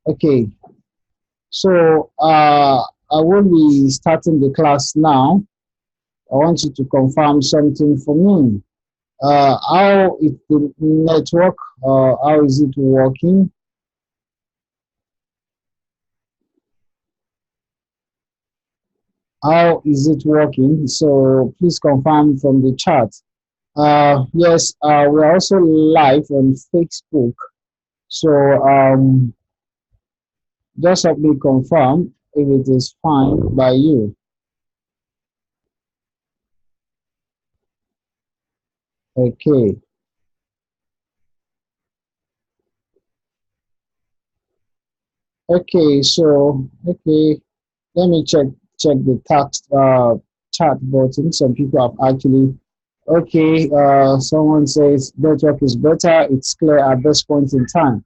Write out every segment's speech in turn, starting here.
Okay, so I will be starting the class now. I want you to confirm something for me. How is the network? How is it working? How is it working? So please confirm from the chat. Yes, we're also live on Facebook. So just help me confirm if it is fine by you. Okay. Okay. Let me check the text chat button. Some people have actually okay. Someone says network is better. It's clear at this point in time.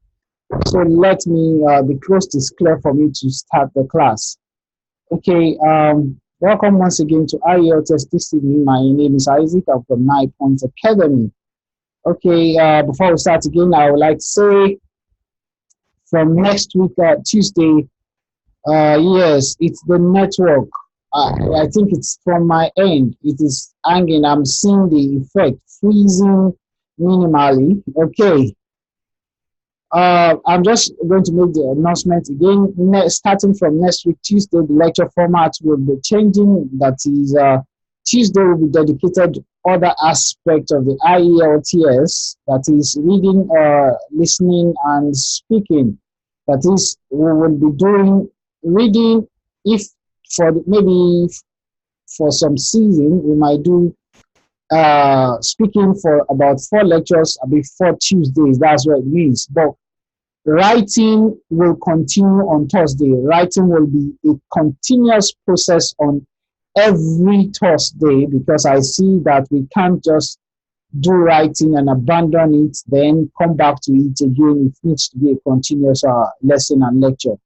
So let me the coast is clear for me to start the class. Okay. Welcome once again to IELTS this evening. My name is Isaac. I'm from 9 Points Academy. Okay. Before we start again, I would like to say from next week Tuesday. Yes, it's the network. I think it's from my end. It is hanging. I'm seeing the effect, freezing minimally. Okay. I'm just going to make the announcement again. Starting from next week, Tuesday, the lecture format will be changing. That is, Tuesday will be dedicated to other aspects of the IELTS. That is reading, listening, and speaking. That is, we will be doing reading. If for maybe for some season, we might do speaking for about 4 lectures before Tuesdays. That's what it means. But writing will continue on Thursday. Writing will be a continuous process on every Thursday because I see that we can't just do writing and abandon it, then come back to it again. It needs to be a continuous lesson and lecture.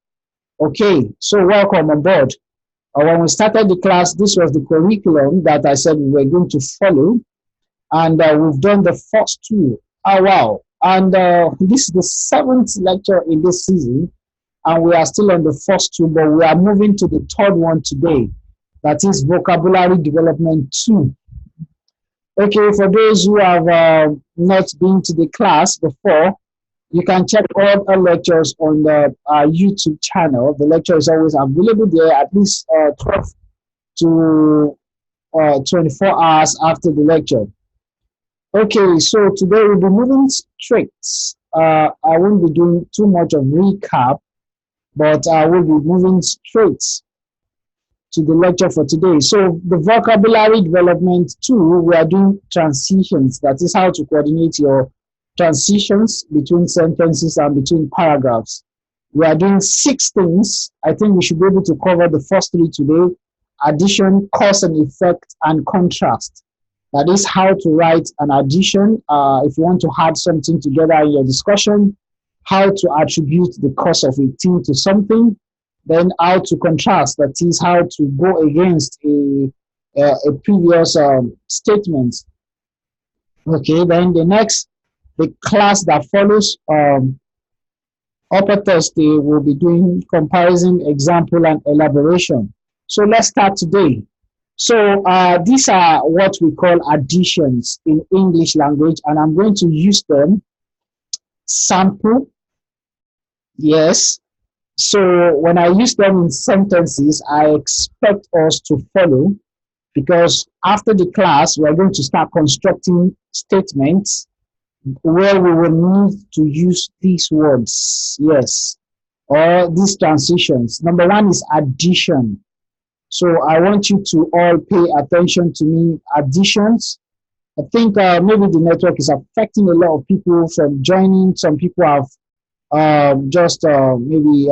Okay, so welcome on board. When we started the class, this was the curriculum that I said we were going to follow, and we've done the first two. Oh, wow. And this is the 7th lecture in this season, and we are still on the first two, but we are moving to the third one today. That is vocabulary development 2. Okay, for those who have not been to the class before, you can check all the lectures on the YouTube channel. The lecture is always available there at least 12 to 24 hours after the lecture. Okay, so today we'll be moving straight. I won't be doing too much of recap, but I will be moving straight to the lecture for today. So the vocabulary development 2, we are doing transitions. That is how to coordinate your transitions between sentences and between paragraphs. We are doing 6 things. I think we should be able to cover the first 3 today: addition, cause and effect, and contrast. That is how to write an addition. If you want to add something together in your discussion, how to attribute the cause of a thing to something, then how to contrast. That is how to go against a previous statement. Okay, then the class that follows upper Thursday will be doing comparison, example, and elaboration. So let's start today. So these are what we call additions in English language, and I'm going to use them. Sample, yes. So when I use them in sentences, I expect us to follow, because after the class, we are going to start constructing statements where we will need to use these words, yes, or these transitions. Number 1 is addition. So I want you to all pay attention to me. Additions. I think maybe the network is affecting a lot of people from joining. Some people have just maybe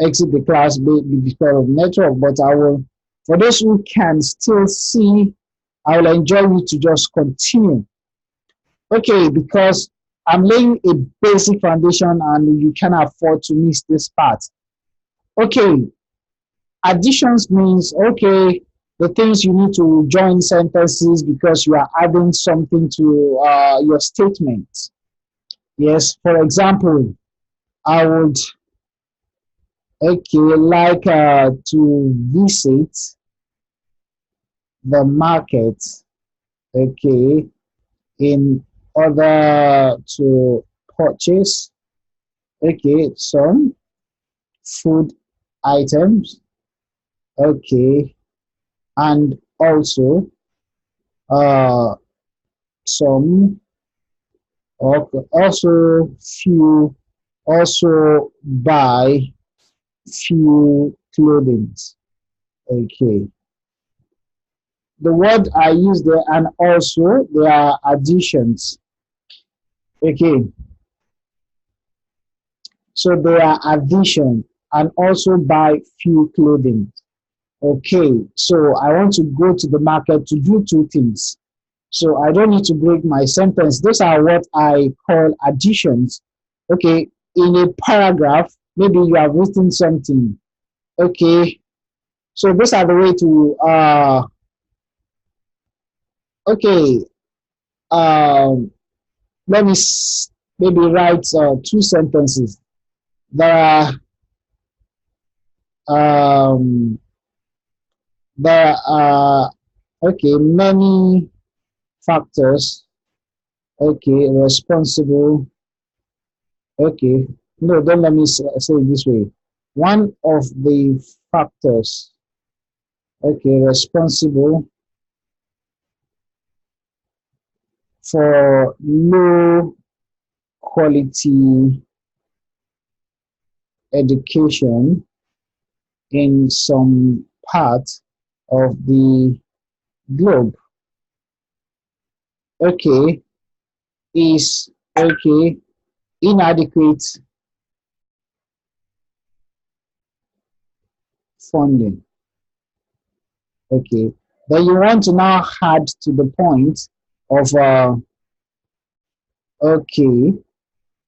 exit the class because of network. But I will, for those who can still see, I will enjoy you to just continue. Okay, because I'm laying a basic foundation and you can afford to miss this part. Okay, additions means, okay, the things you need to join sentences because you are adding something to your statement. Yes, for example, I would, okay, like to visit the market, okay, in order to purchase, okay, some food items, okay, and also uh some, okay, also few, also buy few clothing, okay. The word I use there, and also there are additions, okay. So there are addition and also buy few clothing. Okay, so I want to go to the market to do two things. So I don't need to break my sentence. Those are what I call additions. Okay, in a paragraph, maybe you have written something. Okay, so those are the way to okay, um let me maybe write two sentences. There are there are okay, many factors, okay, responsible, okay, no, don't let me say it this way. One of the factors, okay, responsible for low quality education in some part of the globe, okay, is, okay, inadequate funding. Okay, then you want to now add to the point of okay,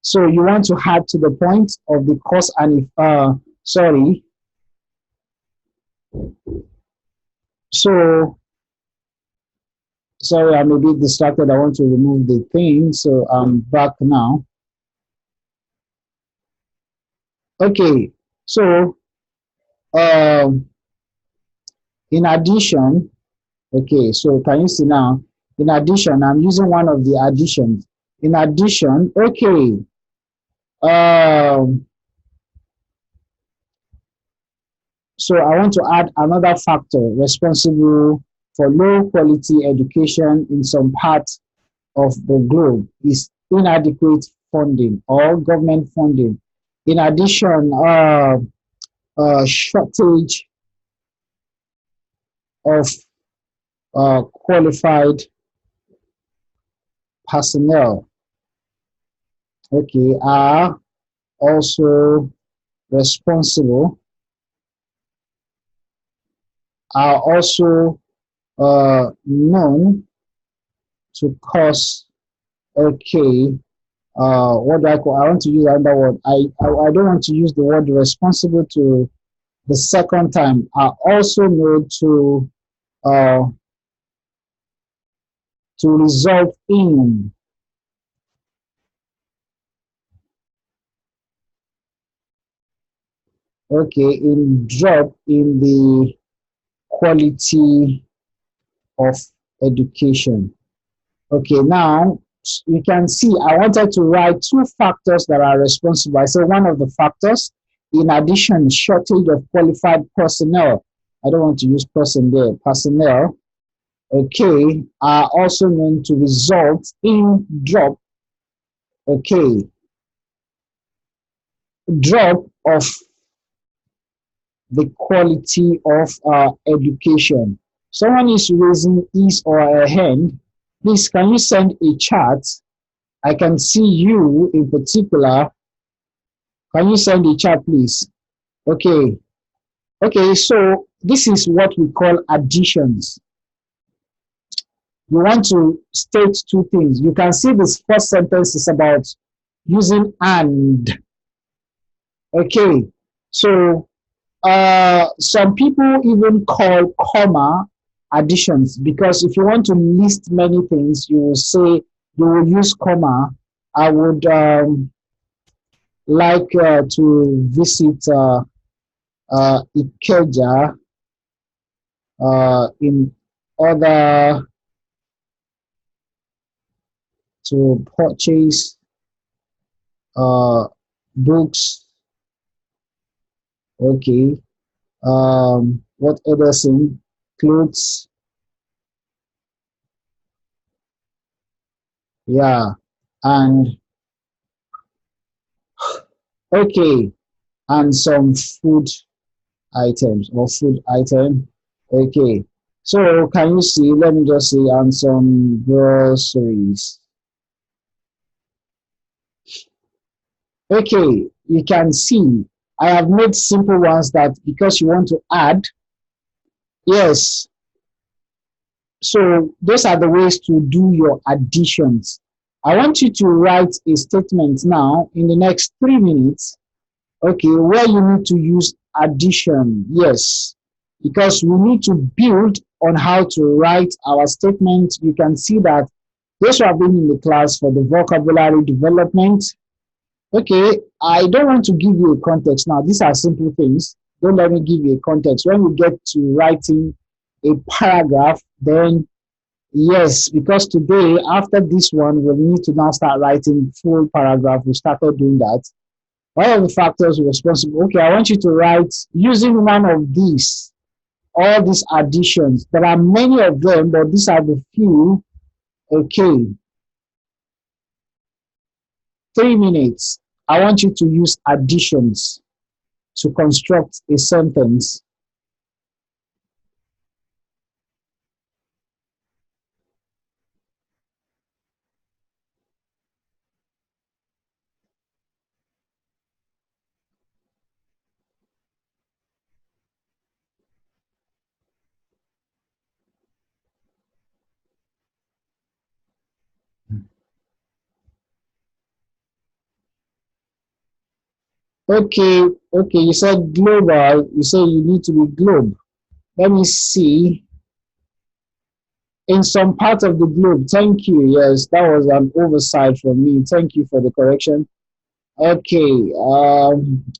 so you want to add to the point of the cause and if sorry, so sorry, I'm a bit distracted. I want to remove the thing, so I'm back now. Okay, so um in addition, okay, so can you see now? In addition, I'm using one of the additions. In addition, okay, um so I want to add another factor responsible for low quality education in some parts of the globe is inadequate funding or government funding. In addition, shortage of qualified personnel, okay, are also responsible, are also known to cause, okay, what do I call? I want to use another word. I don't want to use the word responsible to the second time. Are also known uh, to result in, okay, in drop in the quality of education. Okay, now you can see I wanted to write two factors that are responsible. I say one of the factors, in addition, shortage of qualified personnel. I don't want to use person there, personnel, okay, are also known to result in drop, okay, drop of the quality of education. Someone is raising his or her hand. Please, can you send a chat? I can see you in particular. Can you send a chat, please? Okay. Okay, so this is what we call additions. You want to state two things. You can see this first sentence is about using and. Okay, so some people even call comma additions because if you want to list many things, you will say you will use comma. I would like to visit Ikeja in order to purchase books. Okay. What other thing? Clothes. Yeah. And okay. And some food items or food item. Okay. So can you see? Let me just see. And some groceries. Okay. You can see I have made simple ones that because you want to add. Yes. So those are the ways to do your additions. I want you to write a statement now in the next 3 minutes. Okay, where you need to use addition. Yes, because we need to build on how to write our statement. You can see that those who have been in the class for the vocabulary development. Okay, I don't want to give you a context now. These are simple things. Don't let me give you a context. When we get to writing a paragraph, then yes, because today, after this one, we'll need to now start writing full paragraph. We started doing that. What are the factors responsible? Okay, I want you to write using one of these, all these additions. There are many of them, but these are the few. Okay, 3 minutes. I want you to use additions to construct a sentence. Okay, okay, you said global. You say you need to be globe. Let me see. In some part of the globe. Thank you. Yes, that was an oversight from me. Thank you for the correction. Okay.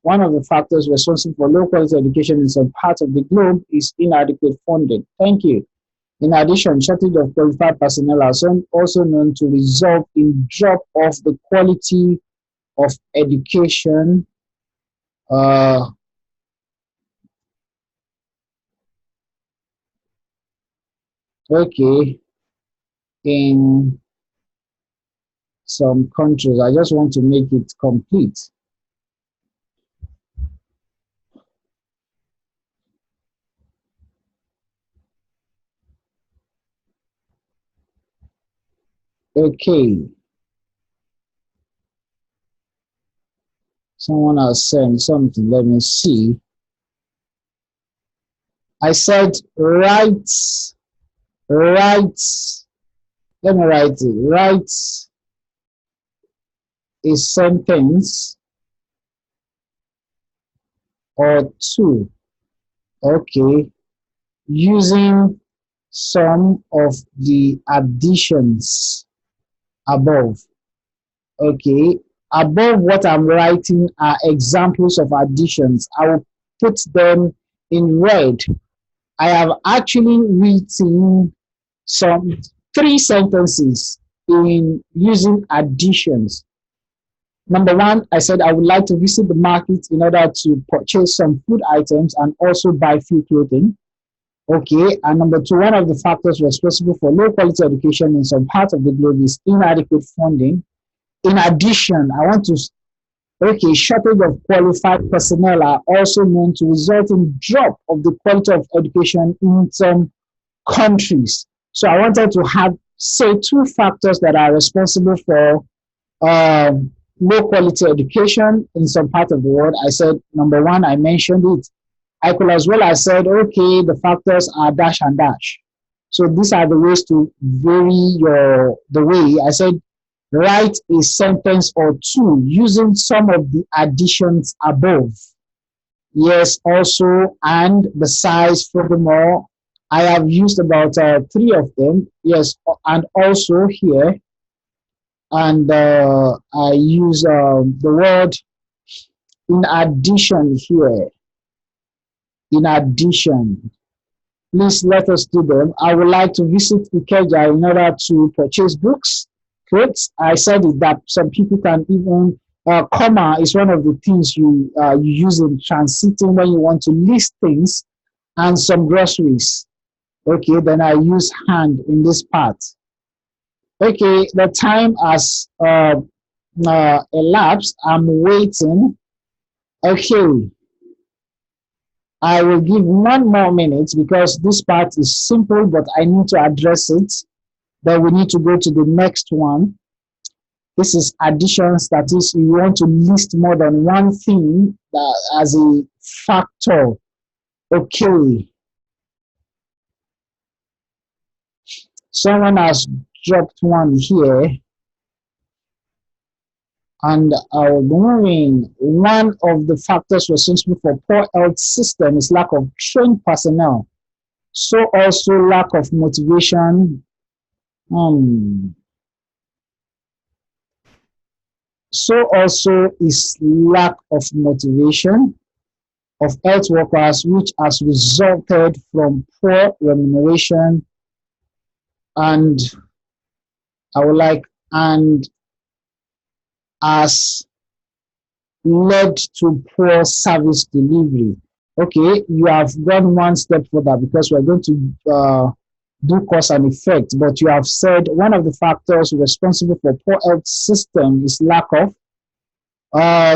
One of the factors responsible for low quality education in some parts of the globe is inadequate funding. Thank you. In addition, shortage of qualified personnel are also known to result in drop of the quality of education. Uh, okay, in some countries, I just want to make it complete. Okay, someone has sent something. Let me see. I said write. Let me write it. Write a sentence or two. Okay, using some of the additions above. Okay, above what I'm writing are examples of additions. I will put them in red. I have actually written some 3 sentences in using additions. Number one, I said I would like to visit the market in order to purchase some food items and also buy few clothing. Okay, and number two, one of the factors responsible for low quality education in some parts of the globe is inadequate funding. In addition, I want to, okay, shortage of qualified personnel are also known to result in drop of the quality of education in some countries. So I wanted to have, say, 2 factors that are responsible for low quality education in some part of the world. I said, number one, I mentioned it. I could as well have said, okay, the factors are dash and dash. So these are the ways to vary the way. I said, write a sentence or two using some of the additions above. Yes, also, and the size, furthermore, I have used about 3 of them. Yes, and also here, and I use the word In addition here, in addition, please let us do them. I would like to visit Ikeja in order to purchase books, clothes. I said it that some people can even, comma is one of the things you use in transiting when you want to list things, and some groceries. Okay, then I use hand in this part. Okay, the time has elapsed. I'm waiting. Okay, I will give 1 more minute because this part is simple, but I need to address it. Then we need to go to the next one. This is additions. That is, you want to list more than one thing as a factor. Okay. Someone has dropped one here. And moving, one of the factors responsible for poor health system is lack of trained personnel. So also lack of motivation. So also is lack of motivation of health workers, which has resulted from poor remuneration, and I would like, and has led to poor service delivery. Okay, you have gone one step further because we're going to do cause and effect, but you have said one of the factors responsible for poor health system is lack of.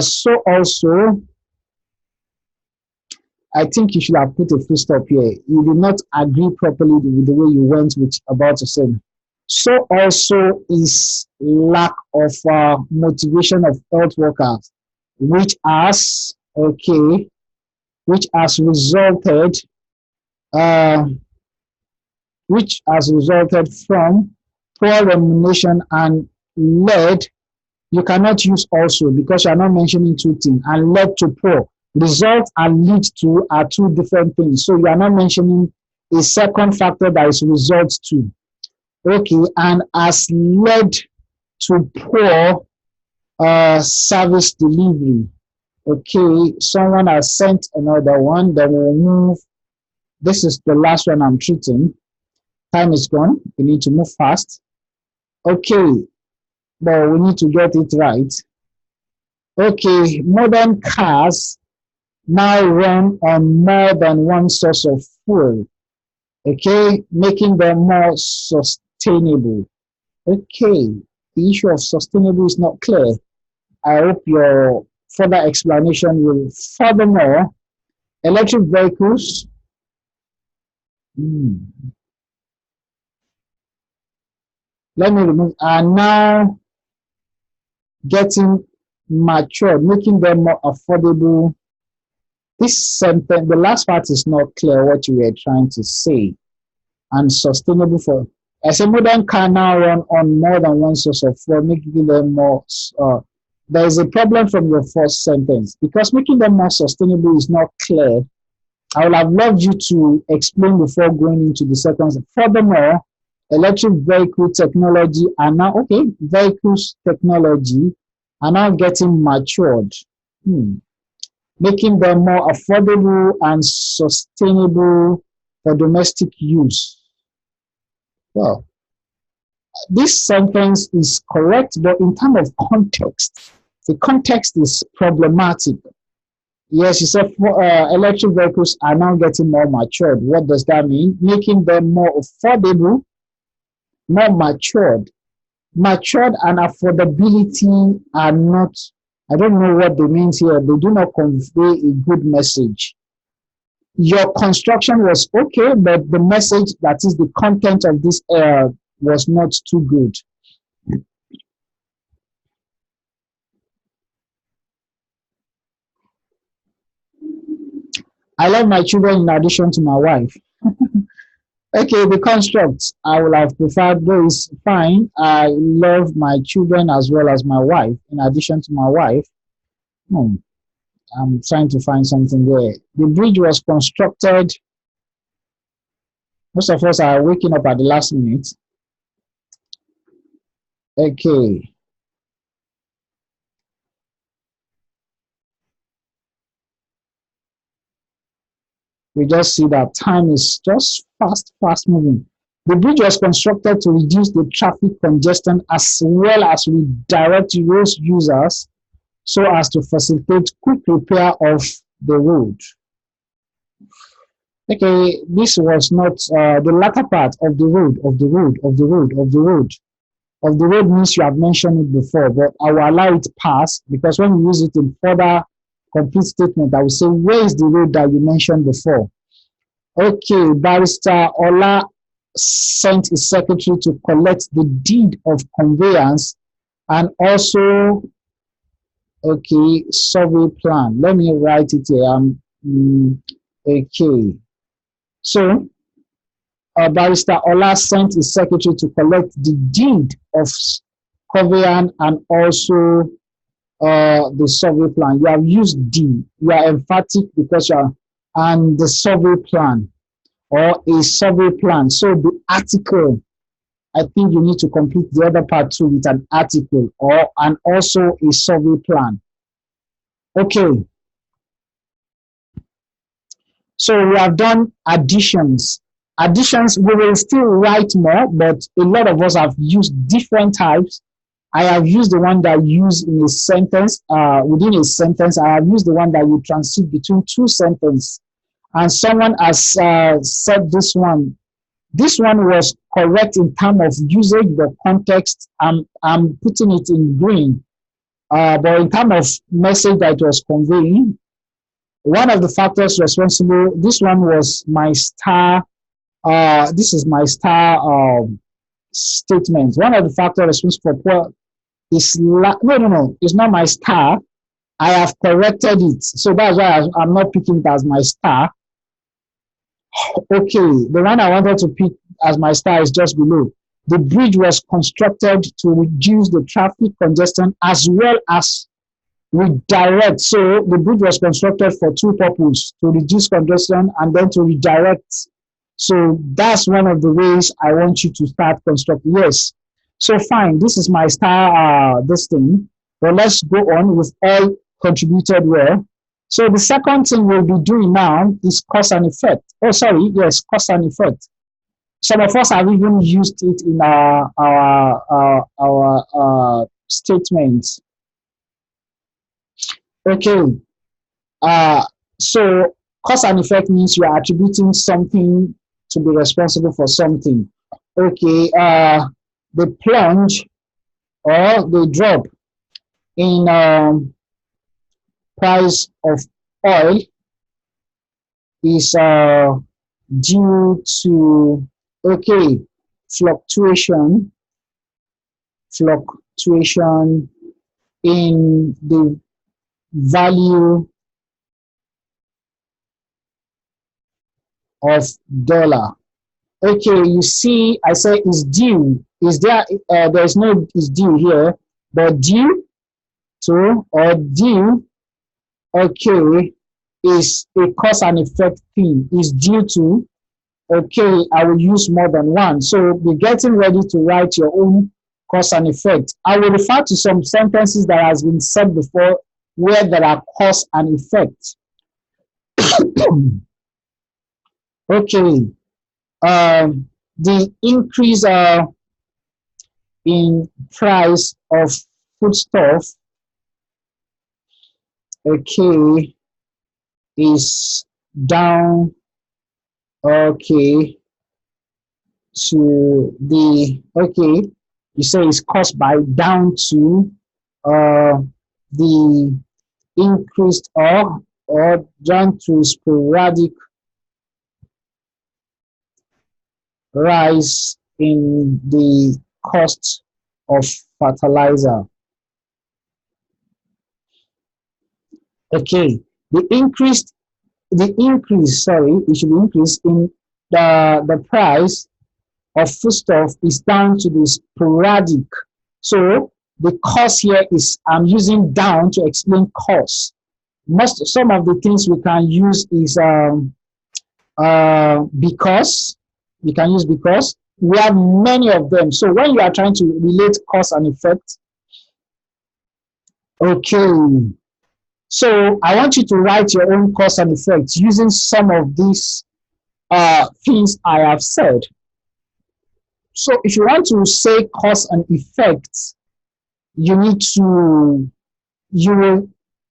So also, I think you should have put a full stop here. You did not agree properly with the way you went with about to say. So also is lack of motivation of health workers, which has which has resulted from poor remuneration and led. You cannot use also because you are not mentioning two things, and led to poor. Result and lead to are two different things. So you are not mentioning a second factor that is result to. Okay, and has led to poor service delivery. Okay, someone has sent another one. Then we'll move. This is the last one I'm treating. Time is gone. We need to move fast. Okay, but we need to get it right. Okay, modern cars now run on more than one source of fuel. Okay, making them more sustainable. Okay, the issue of sustainable is not clear. I hope your further explanation will. Furthermore, electric vehicles. Let me remove. Are now getting mature, making them more affordable. This sentence, the last part is not clear what you were trying to say. And sustainable for, as a modern car now run on more than one source of fuel, making them more. There is a problem from your first sentence because making them more sustainable is not clear. I would have loved you to explain before going into the second. Furthermore, electric vehicle technology are now vehicles technology are now getting matured, making them more affordable and sustainable for domestic use. Well, this sentence is correct, but in terms of context, the context is problematic. Yes, you said electric vehicles are now getting more matured. What does that mean? Making them more affordable, more matured. Matured and affordability are not, I don't know what they mean here. They do not convey a good message. Your construction was okay, but the message, that is the content of this was not too good. I love my children in addition to my wife. Okay, the construct I would have preferred those fine. I love my children as well as my wife, in addition to my wife. I'm trying to find something there. The bridge was constructed. Most of us are waking up at the last minute. Okay. We just see that time is just fast moving. The bridge was constructed to reduce the traffic congestion as well as redirect those users so as to facilitate quick repair of the road. Okay, this was not the latter part of the road, of the road means you have mentioned it before, but I will allow it pass because when you use it in further complete statement, I will say, where is the road that you mentioned before? Okay, Barrister Ola sent his secretary to collect the deed of conveyance and also, okay, survey plan. Let me write it here. Okay. So, Barrister Ola sent his secretary to collect the deed of conveyance and also the survey plan. You have used D. You are emphatic because you are, and the survey plan or a survey plan. So the article, I think you need to complete the other part too with an article or and also a survey plan. Okay. So we have done additions. Additions, we will still write more, but a lot of us have used different types. I have used the one that you use in a sentence, within a sentence. I have used the one that you transit between two sentences. And someone has said this one. This one was correct in terms of usage, the context. I'm putting it in green. But in terms of message that it was conveying, one of the factors responsible, this one was my star. This is my star statement. One of the factors responsible for is no, it's not my star. I have corrected it, so that's why I'm not picking it as my star. Okay, the one I wanted to pick as my star is just below. The bridge was constructed to reduce the traffic congestion as well as redirect. So the bridge was constructed for two purposes: to reduce congestion and then to redirect. So that's one of the ways I want you to start constructing. Yes. So fine, this is my star, this thing. But let's go on with all contributed well. So the second thing we'll be doing now is cause and effect. Oh, sorry, yes, cause and effect. Some of us have even used it in our statements. Okay. So cause and effect means you are attributing something to be responsible for something. Okay. The plunge or the drop in price of oil is due to, okay, fluctuation in the value of dollar. Okay, you see, I say is due. Is there? There's no is due here, but due to or due. Okay, is a cause and effect thing. Is due to. Okay, I will use more than one. So be getting ready to write your own cause and effect. I will refer to some sentences that has been said before where there are cause and effect. Okay. The increase in price of foodstuff, okay, is down, okay, to the, okay, you say it's caused by down to the increased or down to sporadic rise in the cost of fertilizer. Okay, the increase, sorry, it should be increase in the price of foodstuff is down to the sporadic. So the cost here is, I'm using down to explain cost. Some of the things we can use is because. You can use because. We have many of them. So when you are trying to relate cause and effect, okay. So I want you to write your own cause and effect using some of these things I have said. So if you want to say cause and effect, you need to, you will,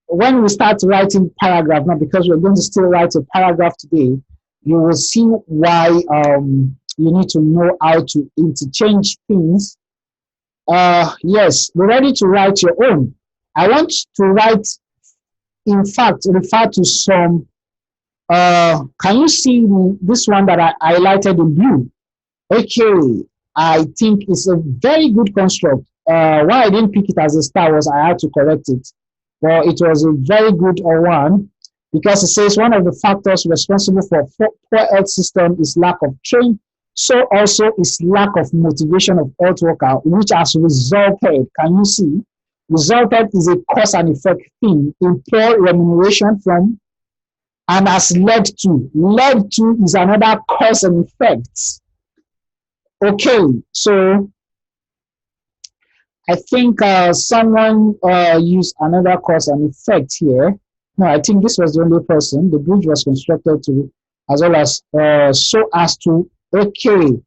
when we start writing paragraph now, because we're going to still write a paragraph today, you will see why you need to know how to interchange things. Yes, be ready to write your own. I want to write, in fact, refer to some, can you see this one that I highlighted in blue? Okay, I think it's a very good construct. Why I didn't pick it as a star was I had to correct it. Well, it was a very good one because it says one of the factors responsible for poor health system is lack of training. So also is lack of motivation of health worker, which has resulted, can you see? Resulted is a cause and effect thing in poor remuneration from and has led to. Led to is another cause and effect. Okay, so I think someone used another cause and effect here. No, I think this was the only person. The bridge was constructed to, as well as so as to. Okay,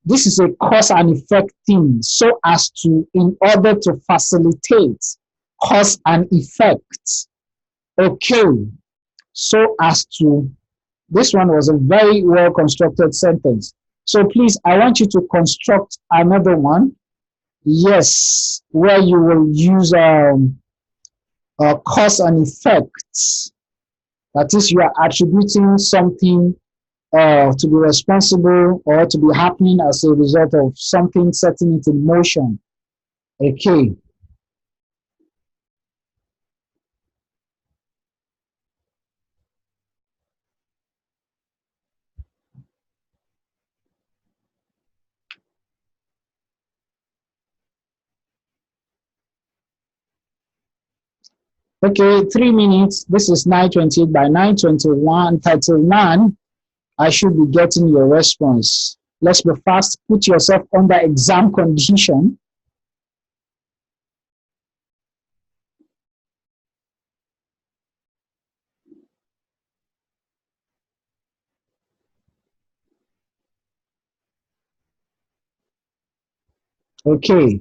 this is a cause and effect thing. So as to, in order to facilitate cause and effect. Okay, so as to. This one was a very well constructed sentence. So please, I want you to construct another one. Yes, where you will use cause and effect. That is, you are attributing something to be responsible or to be happening as a result of something setting it in motion. Okay. Okay, 3 minutes. This is 9:28 by 9:21, 39. I should be getting your response. Let's be fast. Put yourself under exam condition. Okay.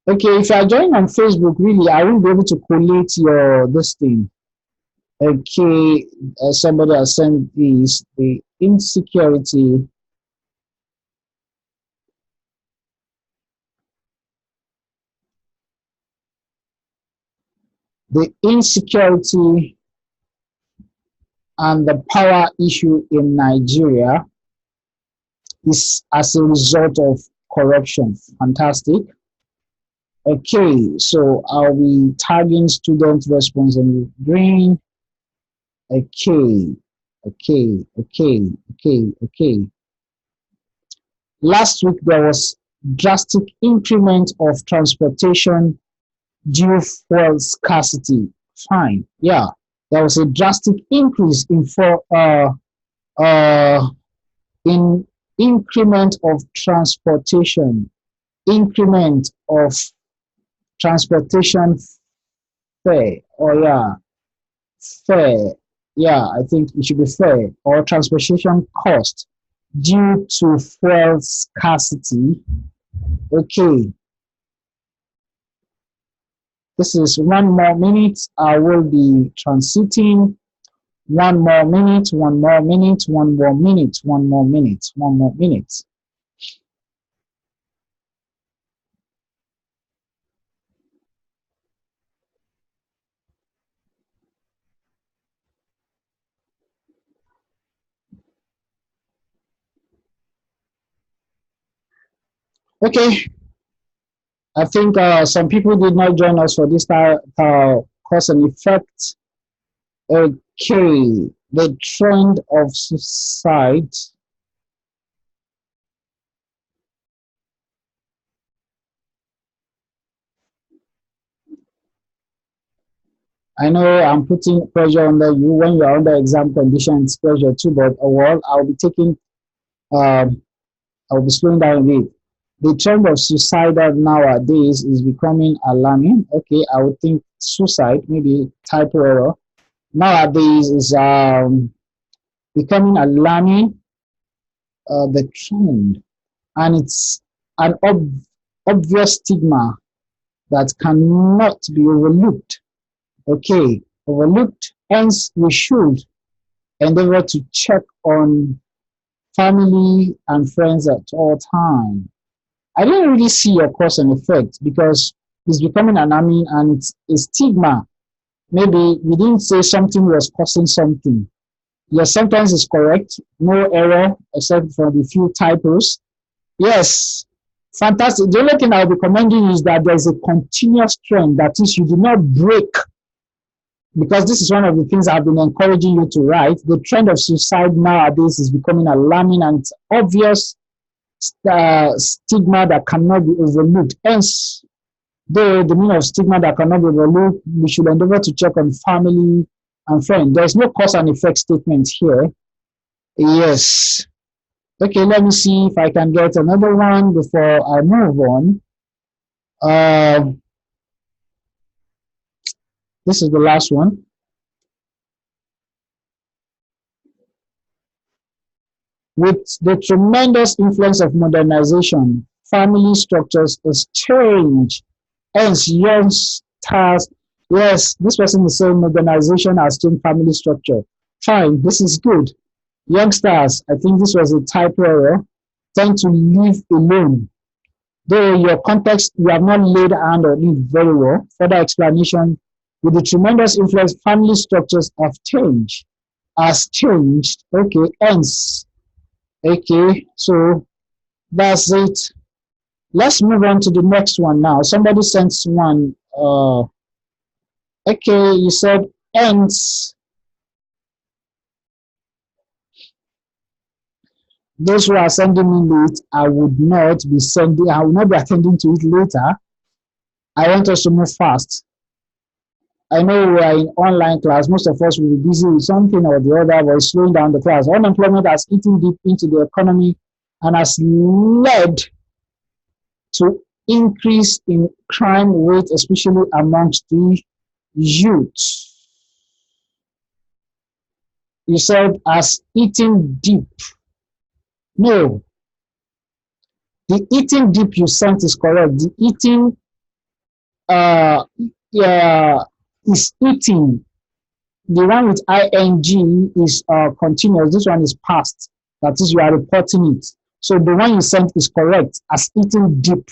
Okay, if you are joining on Facebook, really, I won't be able to collate your this thing. Okay, somebody has sent this, the insecurity. The insecurity and the power issue in Nigeria is as a result of corruption. Fantastic. Okay, so are we tagging student response in green? Okay, okay. Last week there was drastic increment of transportation due fuel scarcity. Fine, yeah. There was a drastic increase in increment of transportation, increment of transportation fare. Oh yeah, fare. Yeah, I think it should be fare or transportation cost due to fuel scarcity. Okay, this is 1 more minute. I will be transiting. 1 more minute, 1 more minute, 1 more minute, 1 more minute, 1 more minute. Okay, I think some people did not join us for this cause and effect. Okay, the trend of suicide. I know I'm putting pressure on you when you're under exam conditions, pressure too, but well, I'll be taking, I'll be slowing down a bit. The trend of suicidal nowadays is becoming alarming. Okay, I would think suicide, maybe typo error. Nowadays is becoming alarming, the trend, and it's an obvious stigma that cannot be overlooked. Okay, overlooked. Hence, we should endeavor to check on family and friends at all time. I didn't really see your cause and effect because it's becoming alarming and it's a stigma. Maybe we didn't say something was causing something. Yes, sometimes it's correct, no error except for the few typos. Yes, fantastic. The only thing I'll be commending is that there's a continuous trend. That is, you do not break, because this is one of the things I've been encouraging you to write. The trend of suicide nowadays is becoming alarming and it's obvious stigma that cannot be overlooked. Hence, though the meaning of stigma that cannot be overlooked, we should endeavor to check on family and friends. There's no cause and effect statement here. Yes. Okay, let me see if I can get another one before I move on. This is the last one. With the tremendous influence of modernization, family structures is changed. Hence, young stars, yes, this person is saying modernization has changed family structure. Fine, this is good. Youngsters, I think this was a typo error, tend to live alone. Though your context, you have not laid hand on it very well. Further explanation, with the tremendous influence, family structures have changed. Has changed. Okay, hence. Okay, so that's it. Let's move on to the next one now. Somebody sent one. Okay, you said hence. Those who are sending me late, I will not be attending to it later. I want us to move fast. I know we are in online class. Most of us will be busy with something or the other, but it's slowing down the class. Unemployment has eaten deep into the economy and has led to increase in crime rate, especially amongst the youth. You said has eaten deep. No, the eating deep you sent is correct. The eating uh, is eating. The one with ing is continuous. This one is past. That is, you are reporting it. So the one you sent is correct as eating deep.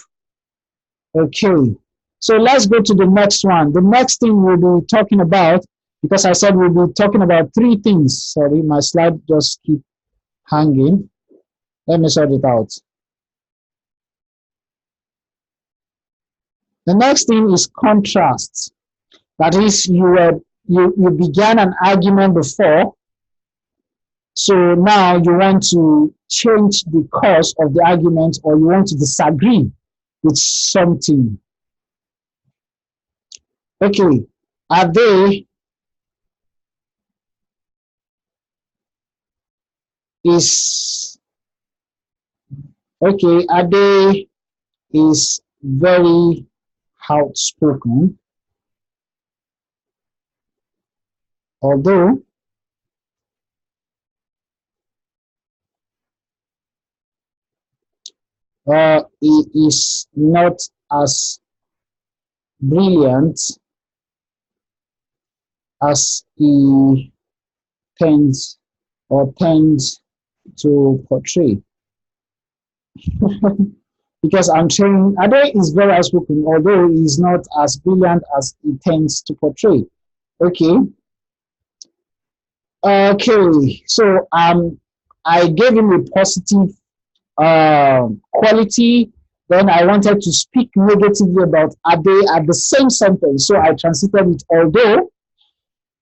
Okay. So let's go to the next one. The next thing we'll be talking about, because I said we'll be talking about three things. Sorry, my slide just keep hanging. Let me sort it out. The next thing is contrast. That is, you began an argument before, so now you want to change the course of the argument, or you want to disagree with something. Okay, are they is okay? Are they is very outspoken, although he is not as brilliant as he tends to portray. Because I'm saying Ade is very outspoken, although he's not as brilliant as he tends to portray. Okay. Okay. So I gave him a positive quality. Then I wanted to speak negatively about Ade at the same sentence. So I transited it, although,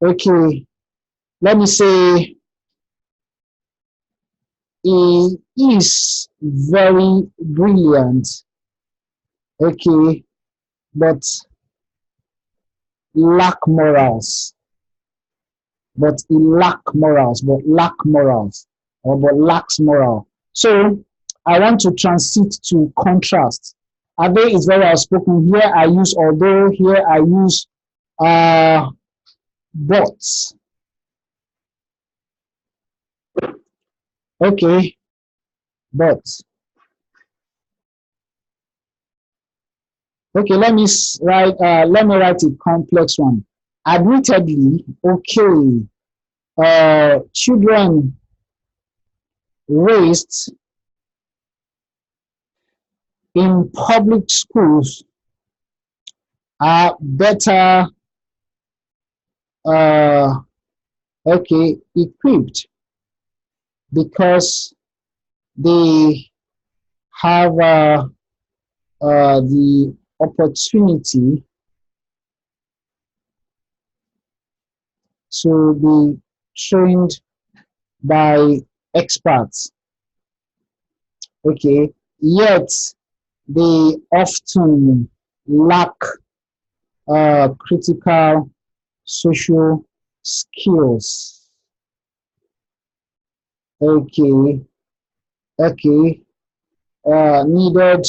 okay, let me say he is very brilliant. Okay, but lack morals. But he lack morals, but lack morals, or but lacks moral. So I want to transit to contrast. Ade is very outspoken. Here I use although, here I use uh, but. Okay, but. Okay, let me write a complex one. Admittedly, okay, children raised in public schools are better, uh, okay, equipped because they have the opportunity to be trained by experts. Okay, yet they often lack critical social skills. Okay, okay, needed.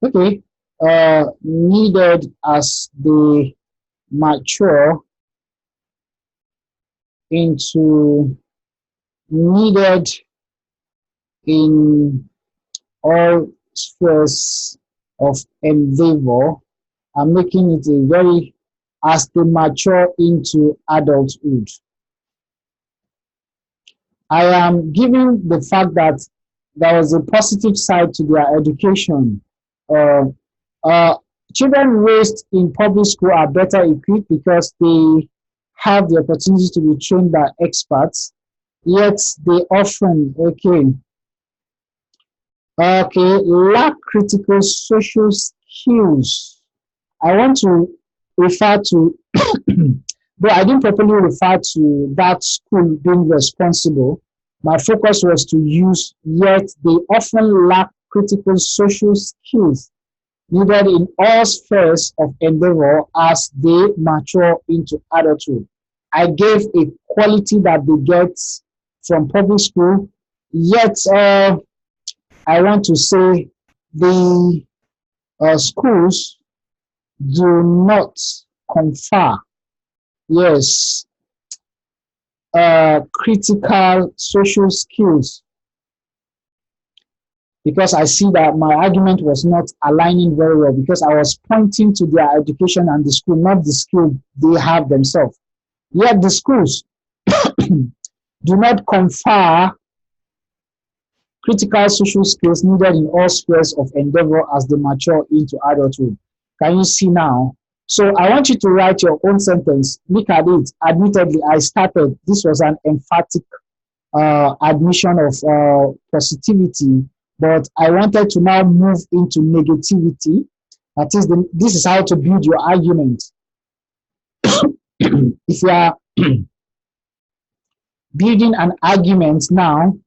Okay, needed as they mature into needed in all spheres of endeavor and making it a very as they mature into adulthood. I am giving the fact that there was a positive side to their education. Uh, uh, Children raised in public school are better equipped because they have the opportunity to be trained by experts, yet they often, lack critical social skills. I want to refer to, though I didn't properly refer to that school being responsible. My focus was to use, yet they often lack critical social skills needed in all spheres of endeavor as they mature into adulthood. I gave a quality that they get from public school, yet I want to say the schools do not confer, yes, critical social skills because I see that my argument was not aligning very well because I was pointing to their education and the school, not the skill they have themselves. Yet the schools do not confer critical social skills needed in all spheres of endeavor as they mature into adulthood. Can you see now? So I want you to write your own sentence. Look at it. Admittedly, I started. This was an emphatic admission of positivity, but I wanted to now move into negativity. That is, this is how to build your argument. If you are building an argument now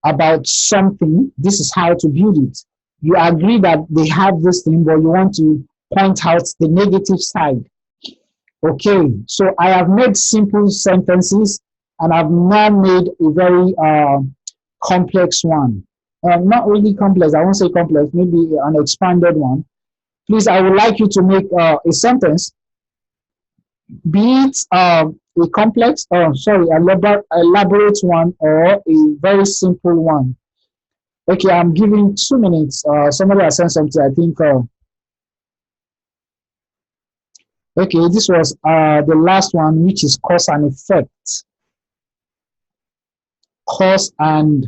about something, this is how to build it. You agree that they have this thing, but you want to point out the negative side. Okay, so I have made simple sentences and I've now made a very complex one. Not really complex, I won't say complex, maybe an expanded one. Please, I would like you to make a sentence, be it a complex, elaborate one or a very simple one. Okay, I'm giving 2 minutes. Somebody has sent something, I think. Okay, this was the last one, which is cause and effect. Cause and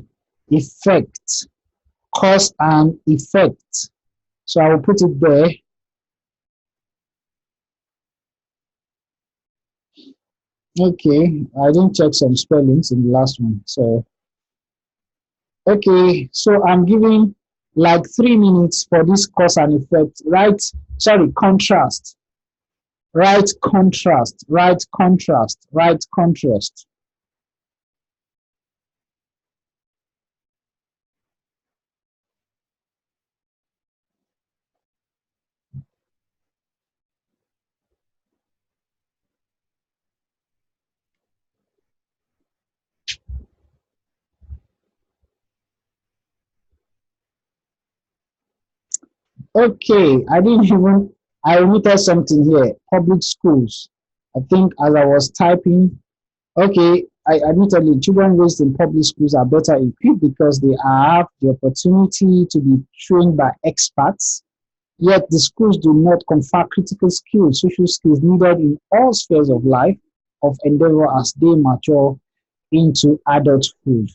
effect. Cause and effect. So I will put it there. Okay, I didn't check some spellings in the last one. So, okay, so I'm giving like 3 minutes for this cause and effect, right? Sorry, contrast, right? Contrast, right? Contrast, right? Contrast. Okay, I didn't even, I omitted something here. Public schools. I think as I was typing, okay, I admittedly, children raised in public schools are better equipped because they have the opportunity to be trained by experts. Yet the schools do not confer critical skills, social skills needed in all spheres of life, of endeavor as they mature into adulthood.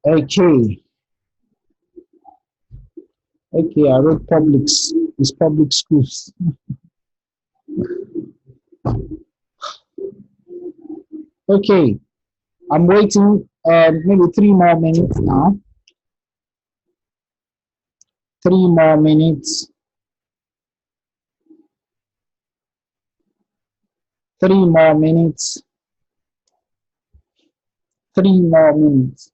Okay, okay, I wrote publics, it's public schools. Okay, I'm waiting maybe 3 more minutes now. 3 more minutes. 3 more minutes. 3 more minutes.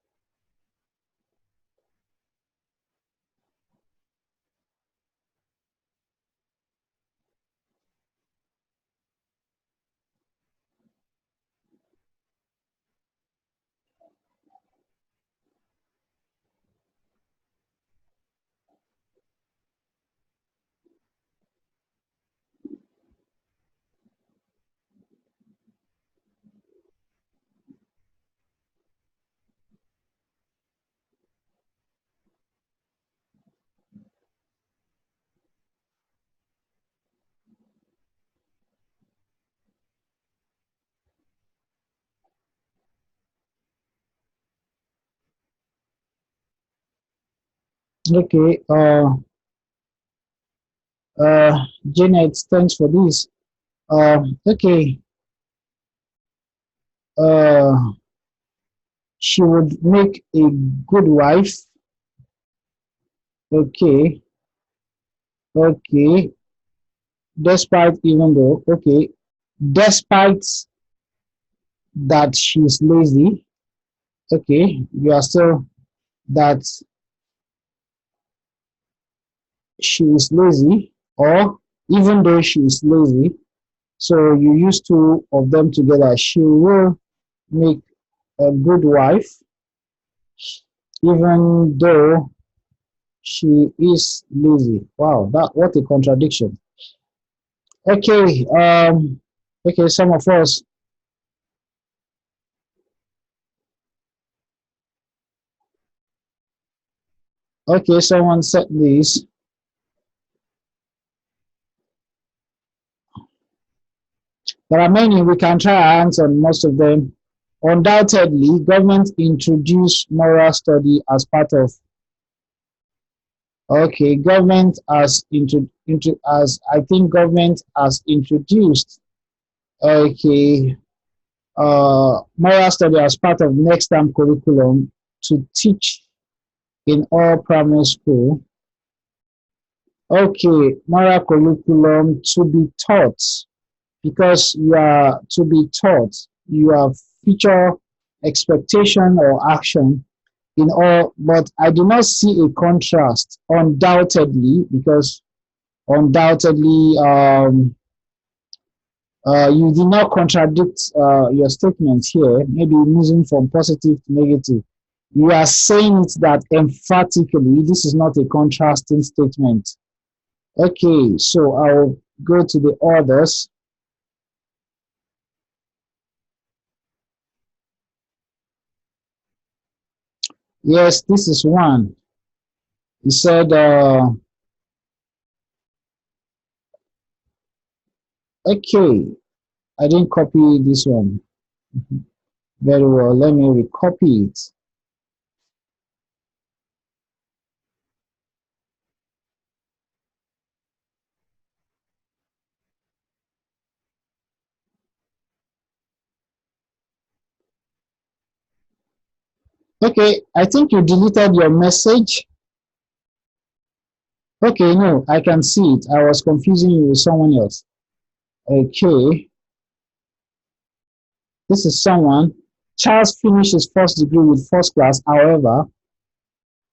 Okay, uh, Janet, thanks for this. Okay, uh, she would make a good wife. Okay, okay, despite even though, okay, despite that she's lazy. Okay, you are still that she is lazy, or even though she is lazy, so you use two of them together. She will make a good wife, even though she is lazy. Wow, that what a contradiction. Okay, okay, some of us. Okay, someone said this. There are many. We can try our hands on most of them. Undoubtedly, government introduced moral study as part of. Okay, government has into as I think government has introduced. Okay, moral study as part of next term curriculum to teach in all primary school. Okay, moral curriculum to be taught because you are to be taught. You have future expectation or action in all, but I do not see a contrast. Undoubtedly, because undoubtedly, you did not contradict your statement here. Maybe moving from positive to negative. You are saying it that emphatically. This is not a contrasting statement. Okay, so I'll go to the others. Yes, this is one. He said, okay, I didn't copy this one. Very well, let me recopy it. Okay, I think you deleted your message. Okay, no, I can see it. I was confusing you with someone else. Okay, this is someone. Charles finished his first degree with first class. However,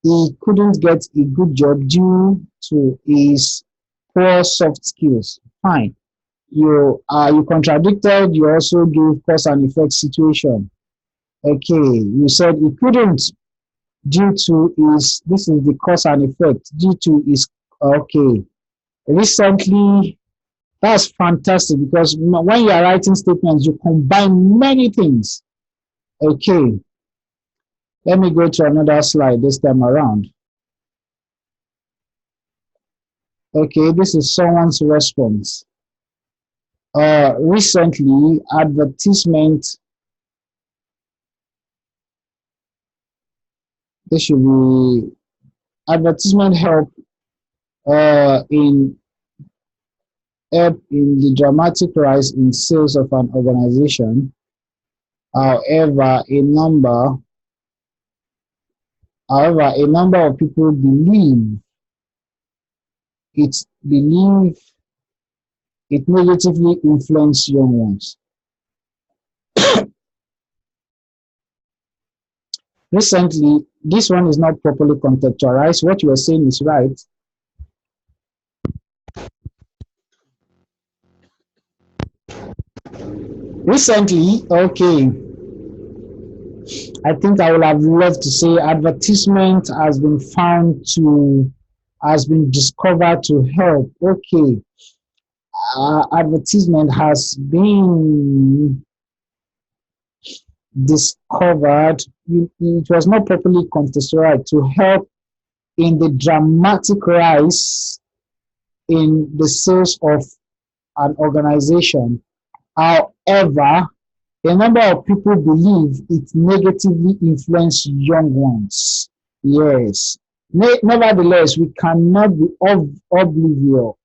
he couldn't get a good job due to his poor soft skills. Fine. You contradicted. You also gave cause and effect situation. Okay, you said he couldn't due to his. This is the cause and effect due to his Okay. Recently, that's fantastic because when you are writing statements, you combine many things. Okay. Let me go to another slide this time around. Okay, this is someone's response. Recently, this should be advertisement in help in the dramatic rise in sales of an organization. However, a number of people it believe it negatively influences young ones. Recently, this one is not properly contextualized. What you are saying is right. Recently, okay, I think I would have loved to say advertisement has been discovered to help. Okay, advertisement has been discovered. It was not properly contextualized to help in the dramatic rise in the sales of an organization. However, a number of people believe it negatively influences young ones. Yes. Nevertheless, we cannot be oblivious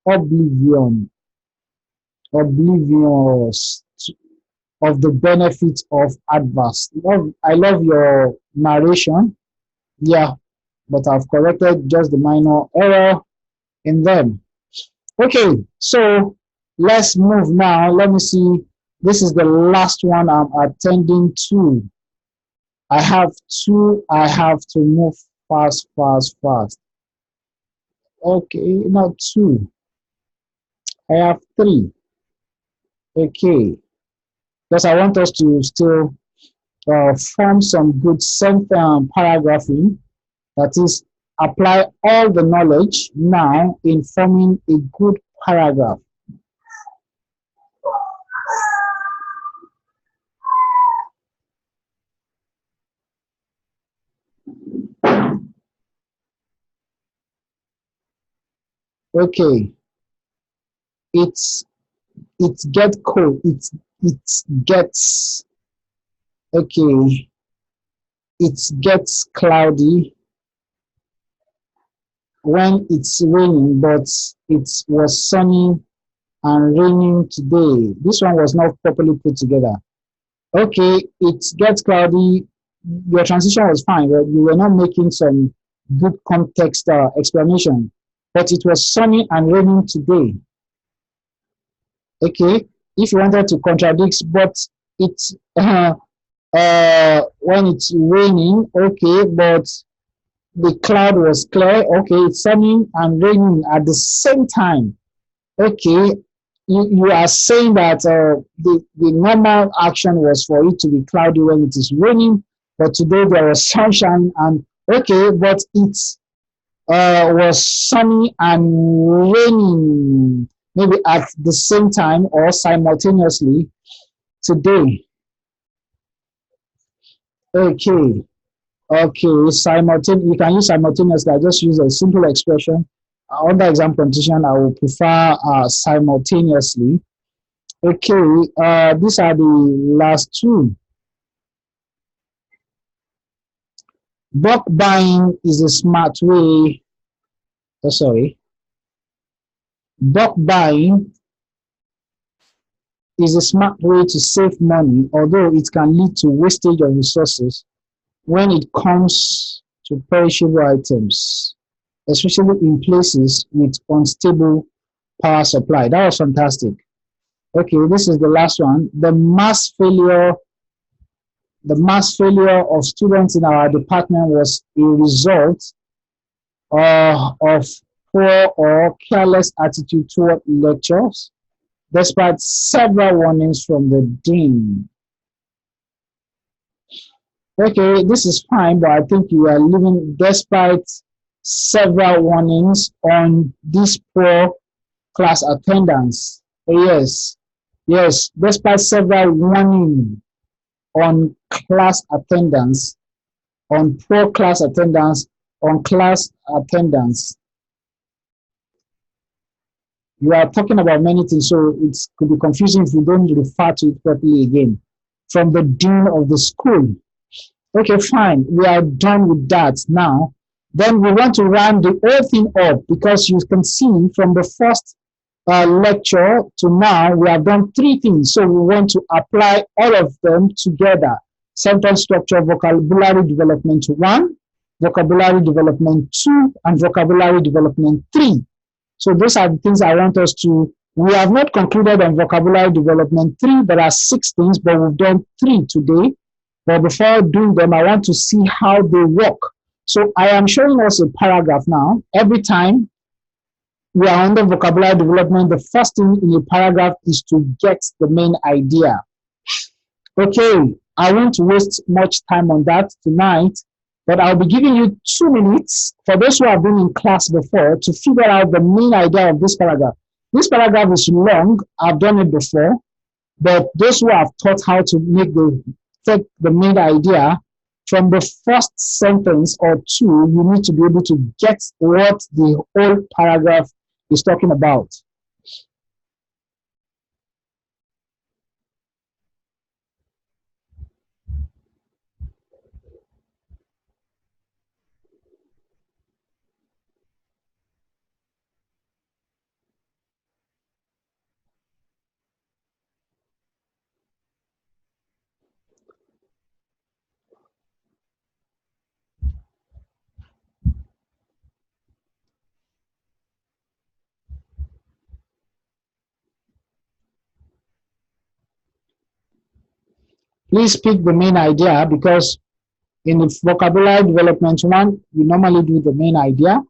of the benefits of adverse. I love your narration. Yeah, but I've corrected just the minor error in them. Okay, so let's move now. Let me see. This is the last one I'm attending to. I have two. I have to move fast, fast, fast. Okay, not two. I have three. Okay, because I want us to still form some good paragraphing. That is, apply all the knowledge now in forming a good paragraph. Okay, it's it gets cold. It gets okay. It gets cloudy when it's raining, but it was sunny and raining today. This one was not properly put together. Okay, it gets cloudy. Your transition was fine, but you were not making some good context explanation. But it was sunny and raining today. Okay, if you wanted to contradict, but it's when it's raining, okay, but the cloud was clear. Okay, it's sunny and raining at the same time. Okay, you are saying that the normal action was for it to be cloudy when it is raining, but today there was sunshine and okay, but it was sunny and raining maybe at the same time or simultaneously today. Okay, okay, you can use simultaneously. I just use a simple expression. Under exam condition, I will prefer simultaneously. Okay, these are the last two. Bulk buying is a smart way. Oh, sorry. Bulk buying is a smart way to save money, although it can lead to wastage of resources when it comes to perishable items, especially in places with unstable power supply. That was fantastic. Okay, this is the last one. The mass failure of students in our department was a result of poor or careless attitude toward lectures, despite several warnings from the dean. Okay, this is fine, but I think you are living despite several warnings on this poor class attendance. Yes, yes, despite several warnings on class attendance, on poor class attendance, on class attendance. You are talking about many things, so it could be confusing if you don't refer to it properly again. From the dean of the school. Okay, fine. We are done with that now. Then we want to round the whole thing up because you can see from the first lecture to now, we have done three things. So we want to apply all of them together. Sentence structure, vocabulary development 1, vocabulary development 2, and vocabulary development 3. So those are the things I want us to, we have not concluded on vocabulary development 3. There are 6 things, but we've done 3 today. But before doing them, I want to see how they work. So I am showing us a paragraph now. Every time we are under vocabulary development, the first thing in a paragraph is to get the main idea. Okay, I won't waste much time on that tonight, but I'll be giving you 2 minutes for those who have been in class before to figure out the main idea of this paragraph. This paragraph is long. I've done it before, but those who have taught how to take the main idea from the first sentence or 2, you need to be able to get what the whole paragraph is talking about. Please pick the main idea because in the vocabulary development 1, we normally do the main idea.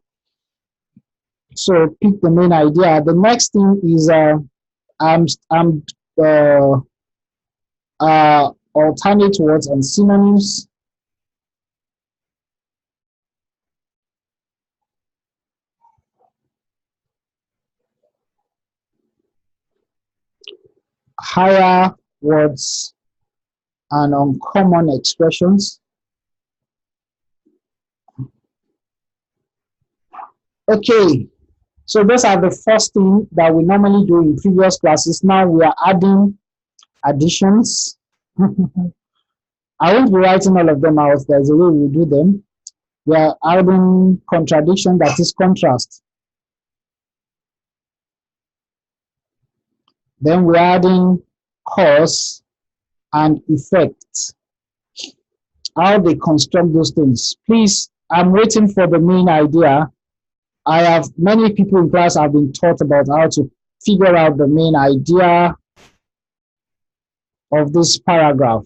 So pick the main idea. The next thing is alternate words and synonyms. Higher words and uncommon expressions. Okay, so those are the first thing that we normally do in previous classes. Now we are adding additions. I won't be writing all of them out. There's a way we do them. We are adding contradiction, that is contrast. Then we're adding cause and effect. How they construct those things. Please, I'm waiting for the main idea. I have many people in class have been taught about how to figure out the main idea of this paragraph.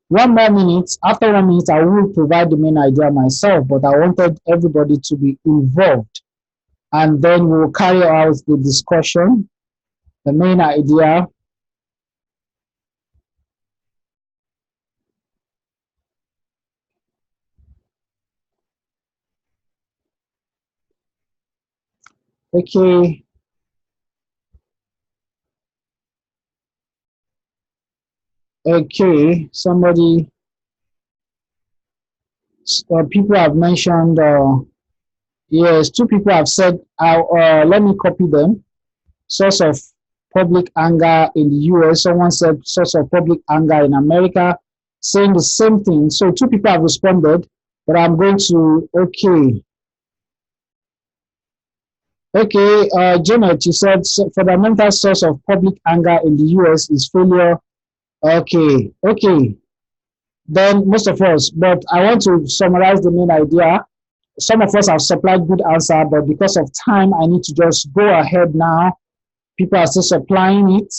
One more minute. After 1 minute, I will provide the main idea myself, but I wanted everybody to be involved. And then we'll carry out the discussion, the main idea. Okay. Okay, somebody, people have mentioned, yes, 2 people have said, let me copy them. Source of public anger in the US. Someone said source of public anger in America, saying the same thing. So 2 people have responded, but I'm going to, okay. Okay, Janet, you said fundamental source of public anger in the US is failure. Okay, okay. Then most of us, but I want to summarize the main idea. Some of us have supplied good answer, but because of time, I need to just go ahead now. People are still supplying it.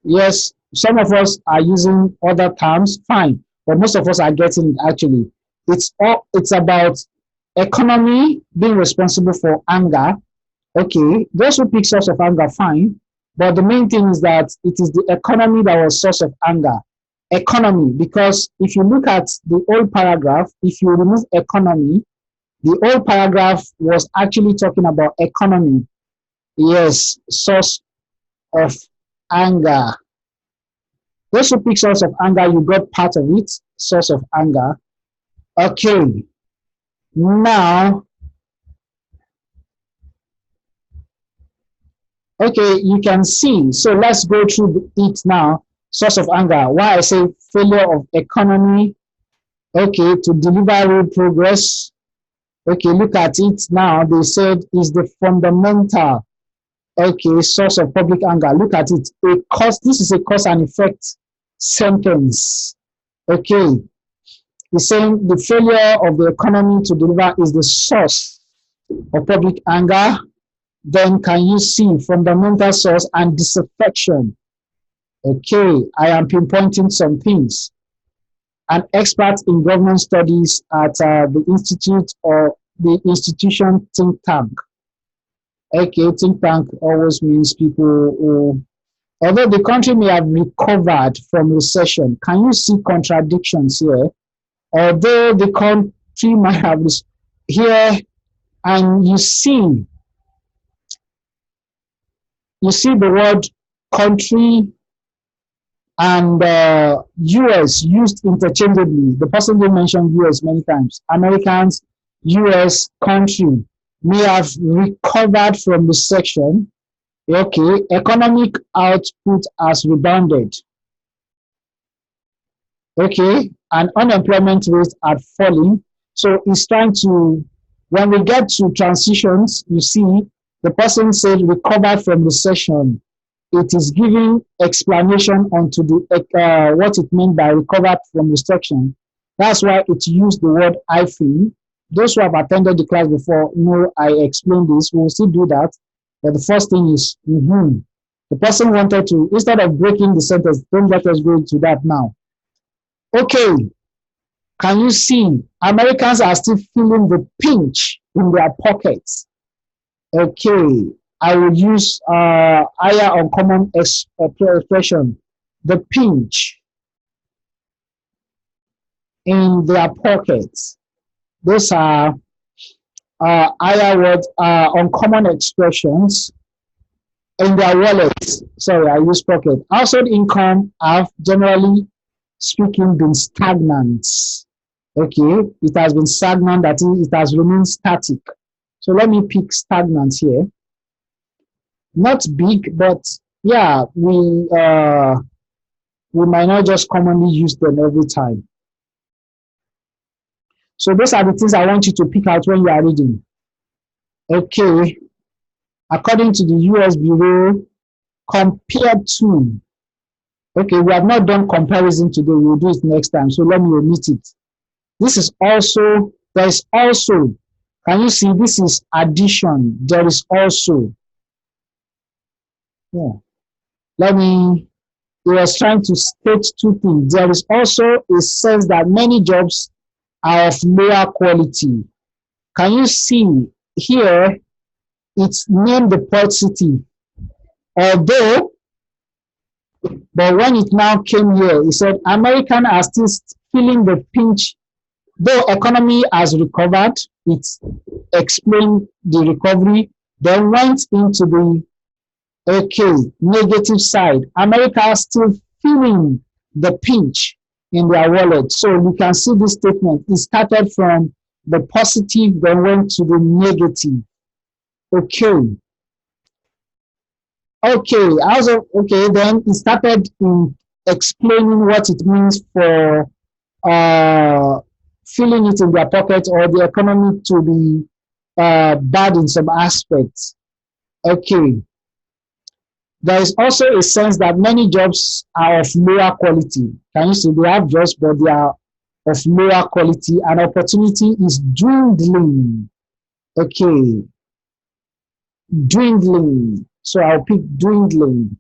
Yes, some of us are using other terms, fine, but most of us are getting it actually. It's about Economy being responsible for anger. Okay, those who pick source of anger, fine. But the main thing is that it is the economy that was source of anger. Economy, because if you look at the old paragraph, if you remove economy, the old paragraph was actually talking about economy. Yes, source of anger. Those who pick source of anger, you got part of it, source of anger. Okay, now, okay, you can see. So let's go through it now. Source of anger. Why I say failure of economy. Okay, to deliver real progress. Okay, look at it now. They said is the fundamental. Okay, source of public anger. Look at it. A cause. This is a cause and effect sentence. Okay, he's saying the failure of the economy to deliver is the source of public anger. Then can you see fundamental source and disaffection? Okay, I am pinpointing some things. An expert in government studies at the institute or the institution think tank. Okay, think tank always means people who, although the country may have recovered from recession, can you see contradictions here? Although the country might have here, and you see the word country and US used interchangeably. The person did mention US many times. Americans, US, country may have recovered from recession. Okay, economic output has rebounded. Okay, and unemployment rates are falling. So it's trying to, when we get to transitions, you see, the person said recover from recession. It is giving explanation onto the what it means by recover from recession. That's why it used the word hyphen. Those who have attended the class before know I explained this. We will still do that. But the first thing is, the person wanted to, instead of breaking the sentence, don't let us go into that now. Okay, can you see Americans are still feeling the pinch in their pockets? Okay, I will use higher uncommon expression, the pinch in their pockets. Those are higher words, uncommon expressions in their wallets. Sorry, I use pocket. Household income have generally speaking been stagnant. Okay, it has been stagnant, that is, it has remained static. So let me pick stagnant here. Not big, but yeah, we might not just commonly use them every time. So those are the things I want you to pick out when you are reading. Okay, according to the US Bureau, compared to, okay, we have not done comparison today, we'll do it next time, so let me omit it. This is also, there is also, can you see, this is addition, there is also. Yeah. Let me, he was trying to state two things. There is also a sense that many jobs are of lower quality. Can you see here, it's named the port city. Although, but when it now came here, he said, Americans are still feeling the pinch. Though economy has recovered, it explained the recovery, then went into the negative side. America is still feeling the pinch in their wallet. So you can see this statement. It started from the positive, then went to the negative. Then it started in explaining what it means for feeling it in their pocket or the economy to be bad in some aspects. Okay. There is also a sense that many jobs are of lower quality. Can you see, they have jobs, but they are of lower quality, and opportunity is dwindling. Okay. Dwindling. So I'll pick dwindling.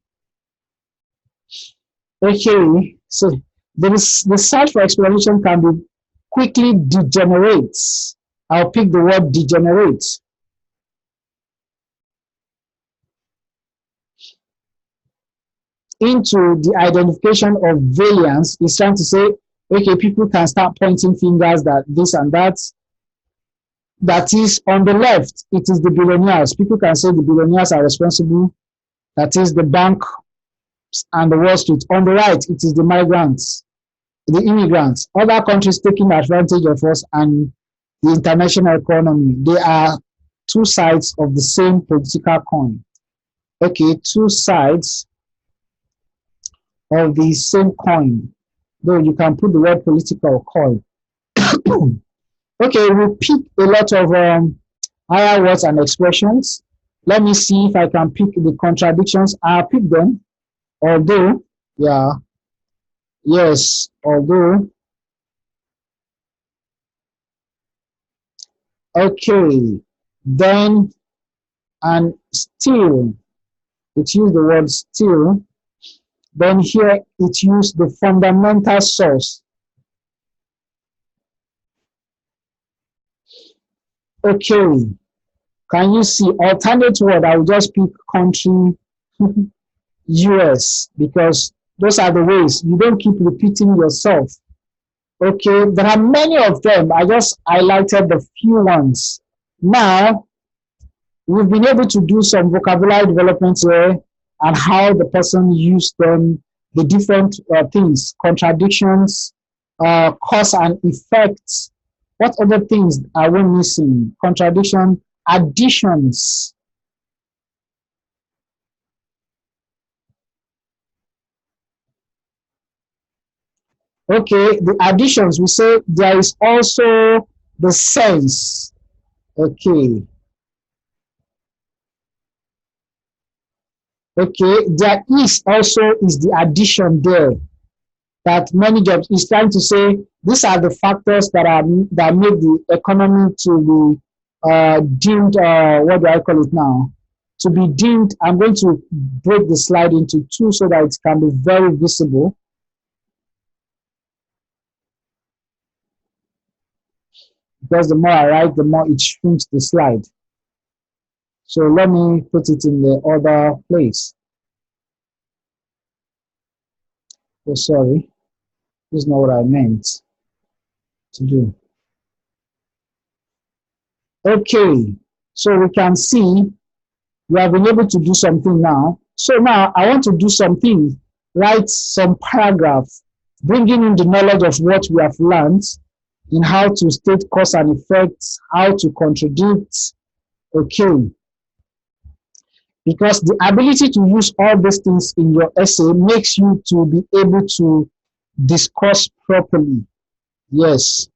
Okay. So the search for explanation can be quickly degenerates. I'll pick the word degenerate. Into the identification of variance is trying to say, okay, people can start pointing fingers that this and that. That is on the left, it is the billionaires. People can say the billionaires are responsible. That is the bank and the Wall Street. On the right, it is the migrants, the immigrants, other countries taking advantage of us and the international economy. They are two sides of the same political coin. Okay, two sides of the same coin. Though you can put the word political coin. Okay, we pick a lot of higher words and expressions. Let me see if I can pick the contradictions. I'll pick them. Although, yeah, yes, although. Okay, then, and still, it used the word still. Then here it used the fundamental source. Okay, can you see alternate word? I will just pick country US because those are the ways. You don't keep repeating yourself. Okay, there are many of them. I just highlighted the few ones. Now, we've been able to do some vocabulary development here and how the person used them, the different things, contradictions, cause and effects. What other things are we missing? Contradiction, additions. Okay, the additions, we say there is also the sense. Okay. Okay, there is also is the addition there that many jobs is trying to say these are the factors that make the economy to be deemed what do I call it now? To be deemed, I'm going to break the slide into two so that it can be very visible. Because the more I write, the more it shrinks the slide. So let me put it in the other place. Oh, sorry. This is not what I meant to do. Okay, so we can see we have been able to do something now. So now I want to do something, write some paragraph, bringing in the knowledge of what we have learned in how to state cause and effect, how to contradict. Okay. Because the ability to use all these things in your essay makes you to be able to discuss properly. Yes.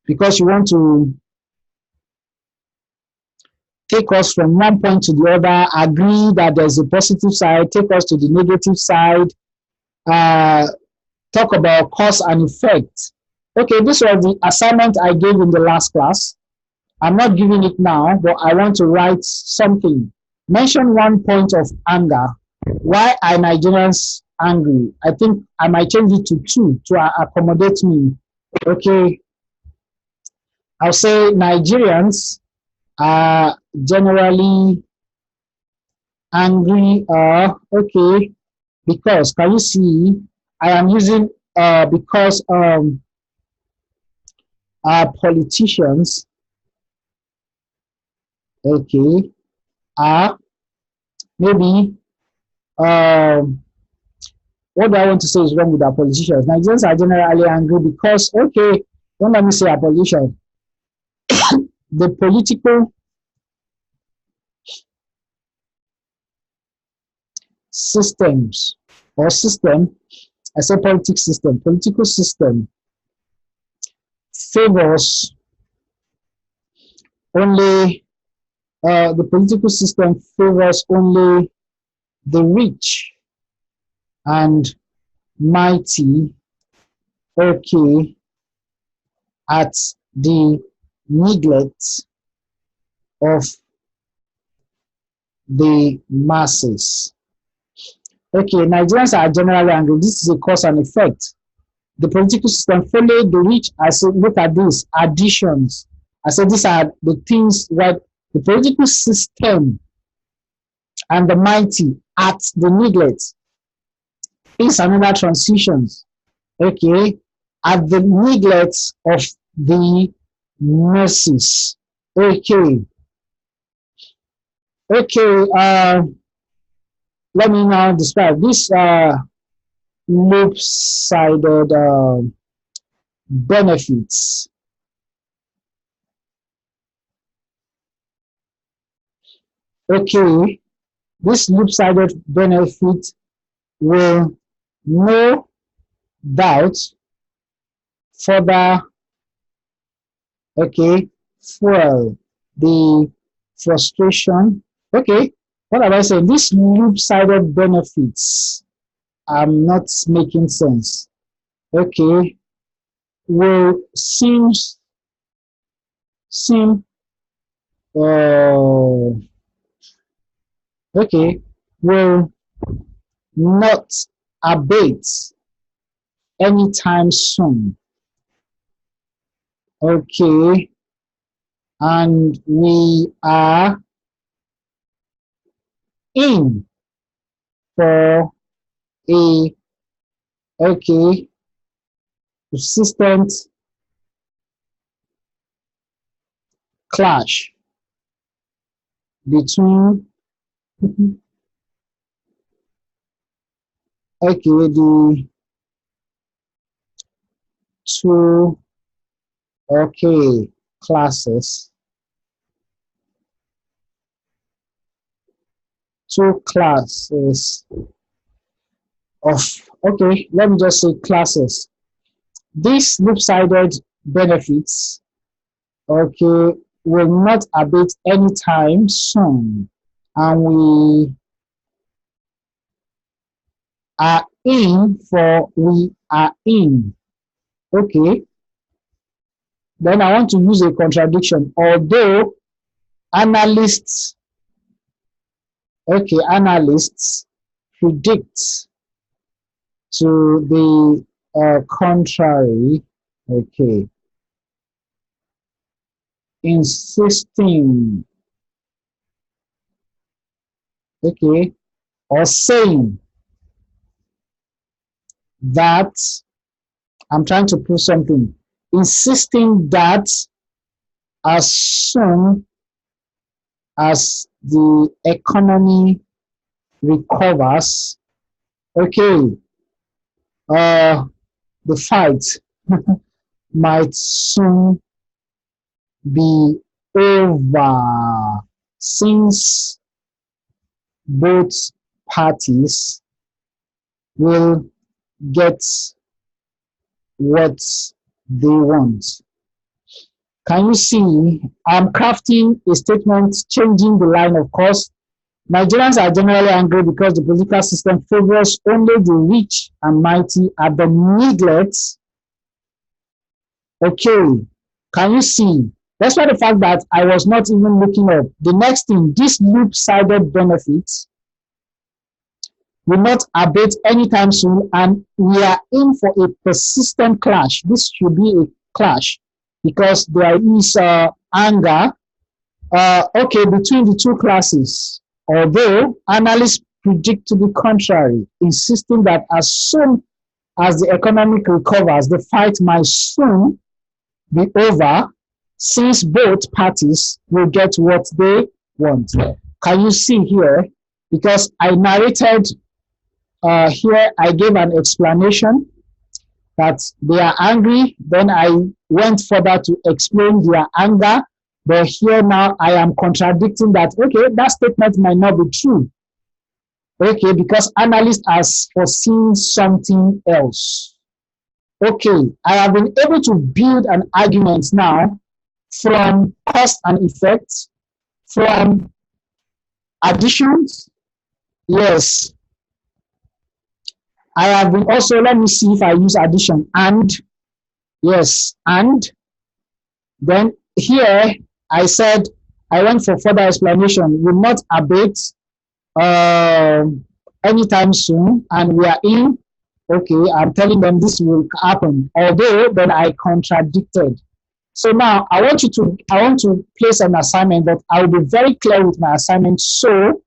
Because you want to take us from one point to the other, agree that there's a positive side, take us to the negative side, talk about cause and effect. Okay, this was the assignment I gave in the last class. I'm not giving it now, but I want to write something. Mention one point of anger. Why are Nigerians angry? I think I might change it to two to accommodate me. Okay, I'll say Nigerians are generally angry. Okay, because can you see I am using because our politicians, okay, are maybe what do I want to say is wrong with our politicians? Nigerians are generally angry because, okay, don't let me say our politicians. The political systems or system, I say politics system, political system favors only, the political system favors only the rich and mighty, okay, at the neglect of the masses. Okay, Nigerians are generally angry. This is a cause and effect. The political system favored the rich. I said, look at this, additions. I said these are the things what the political system and the mighty at the neglect is another transitions. Okay, at the neglect of the mercies. Okay, okay. Let me now describe this loop-sided benefits. Okay, this loop-sided benefit will no doubt further, okay, fuel the frustration. Okay, what am I saying? This loop-sided benefits, I'm not making sense. Okay, will seem uh, okay, will not abate anytime soon. Okay, and we are in for a okay persistent clash between okay the two okay classes two classes of okay let me just say classes. These loop-sided benefits okay will not abate anytime soon, and we are in for we are in. Okay, then I want to use a contradiction. Although analysts, okay, analysts predict to the contrary, okay, insisting, okay, or saying that I'm trying to prove something, insisting that as soon as the economy recovers, okay, the fight might soon be over since both parties will get what they want. Can you see? I'm crafting a statement changing the line of course. Nigerians are generally angry because the political system favors only the rich and mighty at the neglect. Okay, can you see? That's why the fact that I was not even looking up. The next thing, this loop-sided benefits will not abate anytime soon, and we are in for a persistent clash. This should be a clash because there is anger, okay, between the two classes. Although analysts predict to the contrary, insisting that as soon as the economic recovers, the fight might soon be over since both parties will get what they want. Can you see here? Because I narrated here, I gave an explanation that they are angry. Then I went further to explain their anger. But here now I am contradicting that, okay, that statement might not be true. Okay, because analysts are foreseeing something else. Okay, I have been able to build an argument now from cause and effect, from additions. Yes, I have been also, let me see if I use addition and, yes, and then here I said I went for further explanation, will not abate anytime soon, and we are in. Okay, I'm telling them this will happen. Although then I contradicted. So now I want to place an assignment, but I will be very clear with my assignment so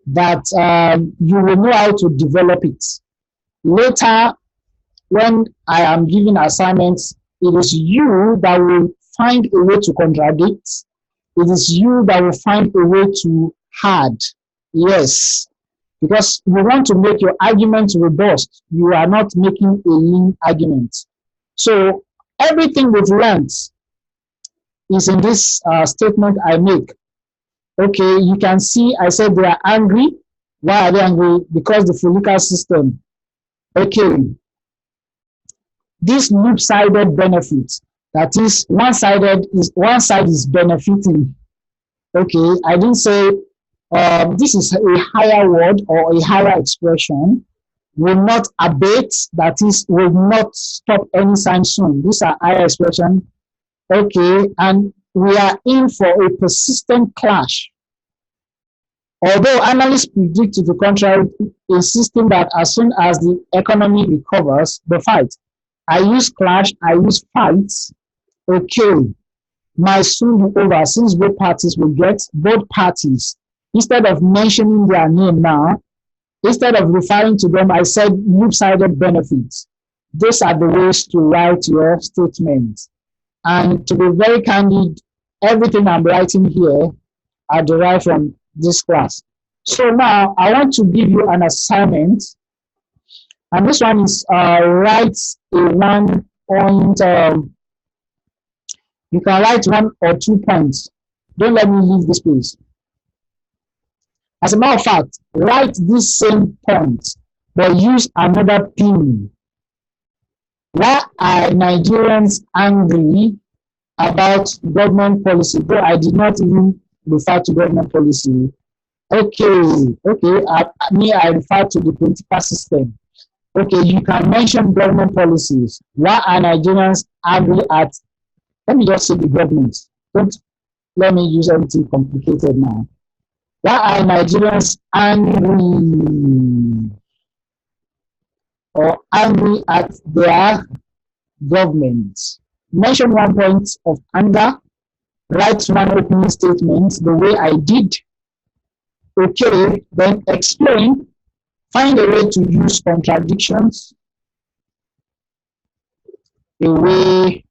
that you will know how to develop it. Later, when I am giving assignments, it is you that will find a way to contradict. It is you that will find a way to add. Yes, because you want to make your argument robust. You are not making a lean argument. So everything we've learned is in this statement I make. Okay, you can see I said they are angry. Why are they angry? Because the follicular system. Okay, this loop-sided benefit, that is one side is benefiting. Okay, I didn't say this is a higher word or a higher expression, will not abate, that is, will not stop anytime soon. These are higher expression. Okay, and we are in for a persistent clash. Although analysts predict to the contrary, insisting that as soon as the economy recovers, the fight. I use clash, I use fights. Okay, might soon be over since both parties will get both parties. Instead of mentioning their name now, instead of referring to them, I said loop-sided benefits. These are the ways to write your statement. And to be very candid, everything I'm writing here are derived from this class. So now I want to give you an assignment, and this one is write a 1 point. You can write 1 or 2 points. Don't let me leave this place. As a matter of fact, write this same point, but use another pin. Why are Nigerians angry about government policy? Though I did not even refer to government policy. Okay. I refer to the political system. Okay, you can mention government policies. Why are Nigerians angry at, let me just say the government. Don't let me use anything complicated now. Why are Nigerians angry or angry at their government? Mention 1 point of anger. Write one opening statement the way I did. Okay, then explain. Find a way to use contradictions. A way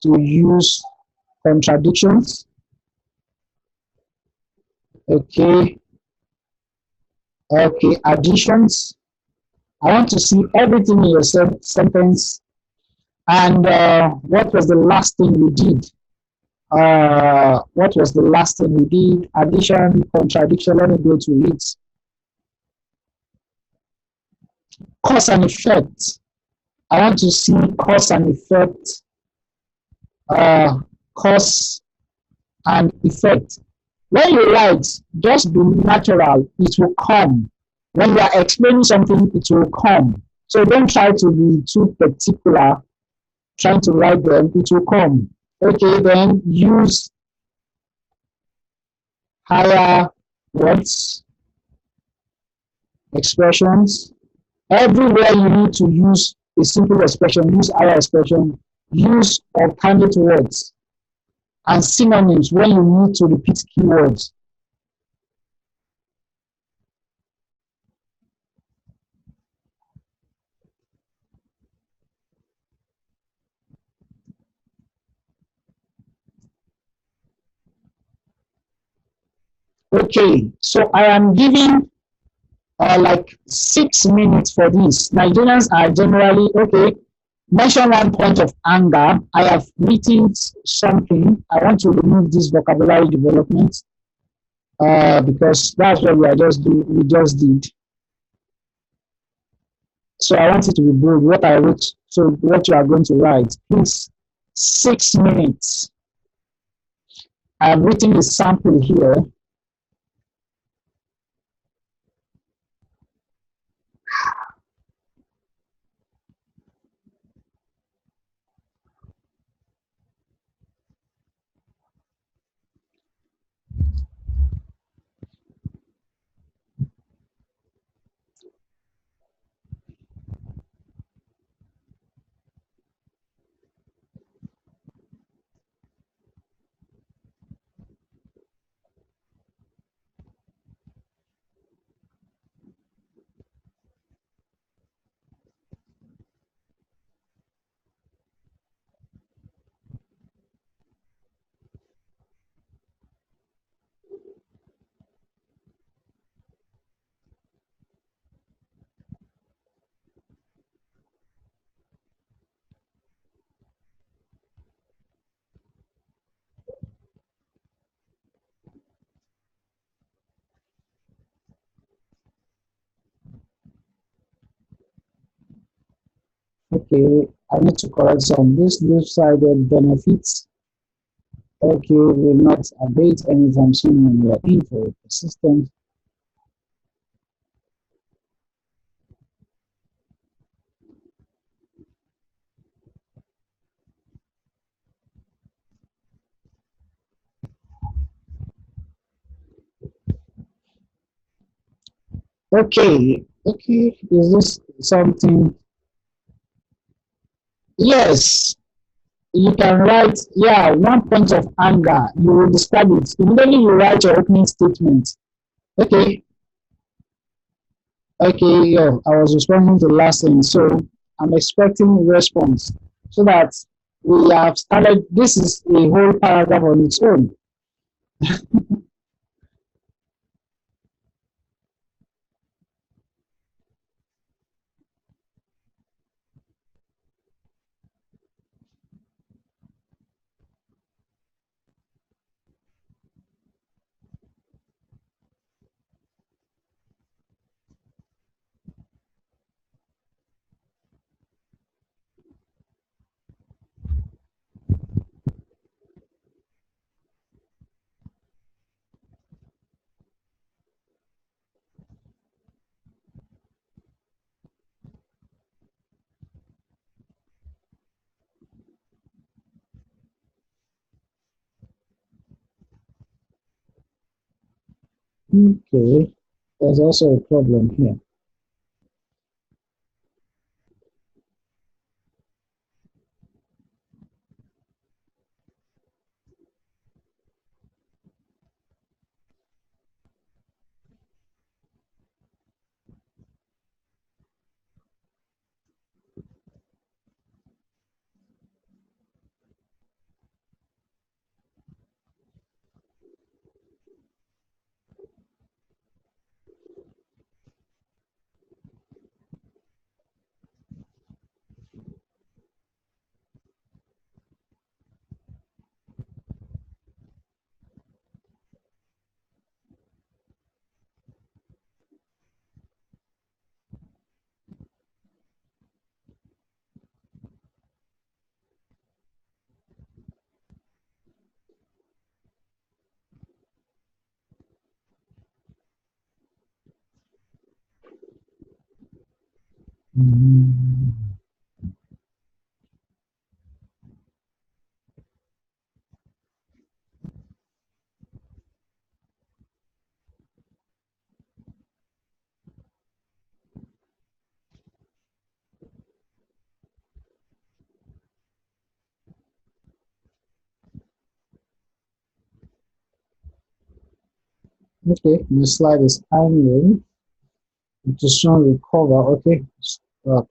to use contradictions. Okay. Okay, additions. I want to see everything in your sentence. And what was the last thing you did? What was the last thing you did? Addition, contradiction. Let me go to it. Cause and effect. I want to see cause and effect. Cause and effect. When you write, just be natural. It will come. When you are explaining something, it will come. So don't try to be too particular trying to write them. It will come. Okay, then use higher words, expressions. Everywhere you need to use a simple expression, use higher expression, use alternate words and synonyms when you need to repeat keywords. Okay, so I am giving like 6 minutes for this. Nigerians are generally, okay, mention 1 point of anger. I have written something. I want to remove this vocabulary development because that's what we just did. So I want it to be bold. What I wrote, so what you are going to write, please, 6 minutes. I've written a sample here. Okay, I need to correct some. This left-sided benefits, okay, will not abate anytime soon when you are in for a persistent. Okay, okay, is this something? Yes, you can write, yeah, one point of anger. You will describe it. Immediately you write your opening statement. Okay, okay, yeah, I was responding to the last thing. So I'm expecting response so that we have started. This is a whole paragraph on its own. Okay, there's also a problem here. Mm, okay, my slide is hanging. To soon recover. Okay, uh,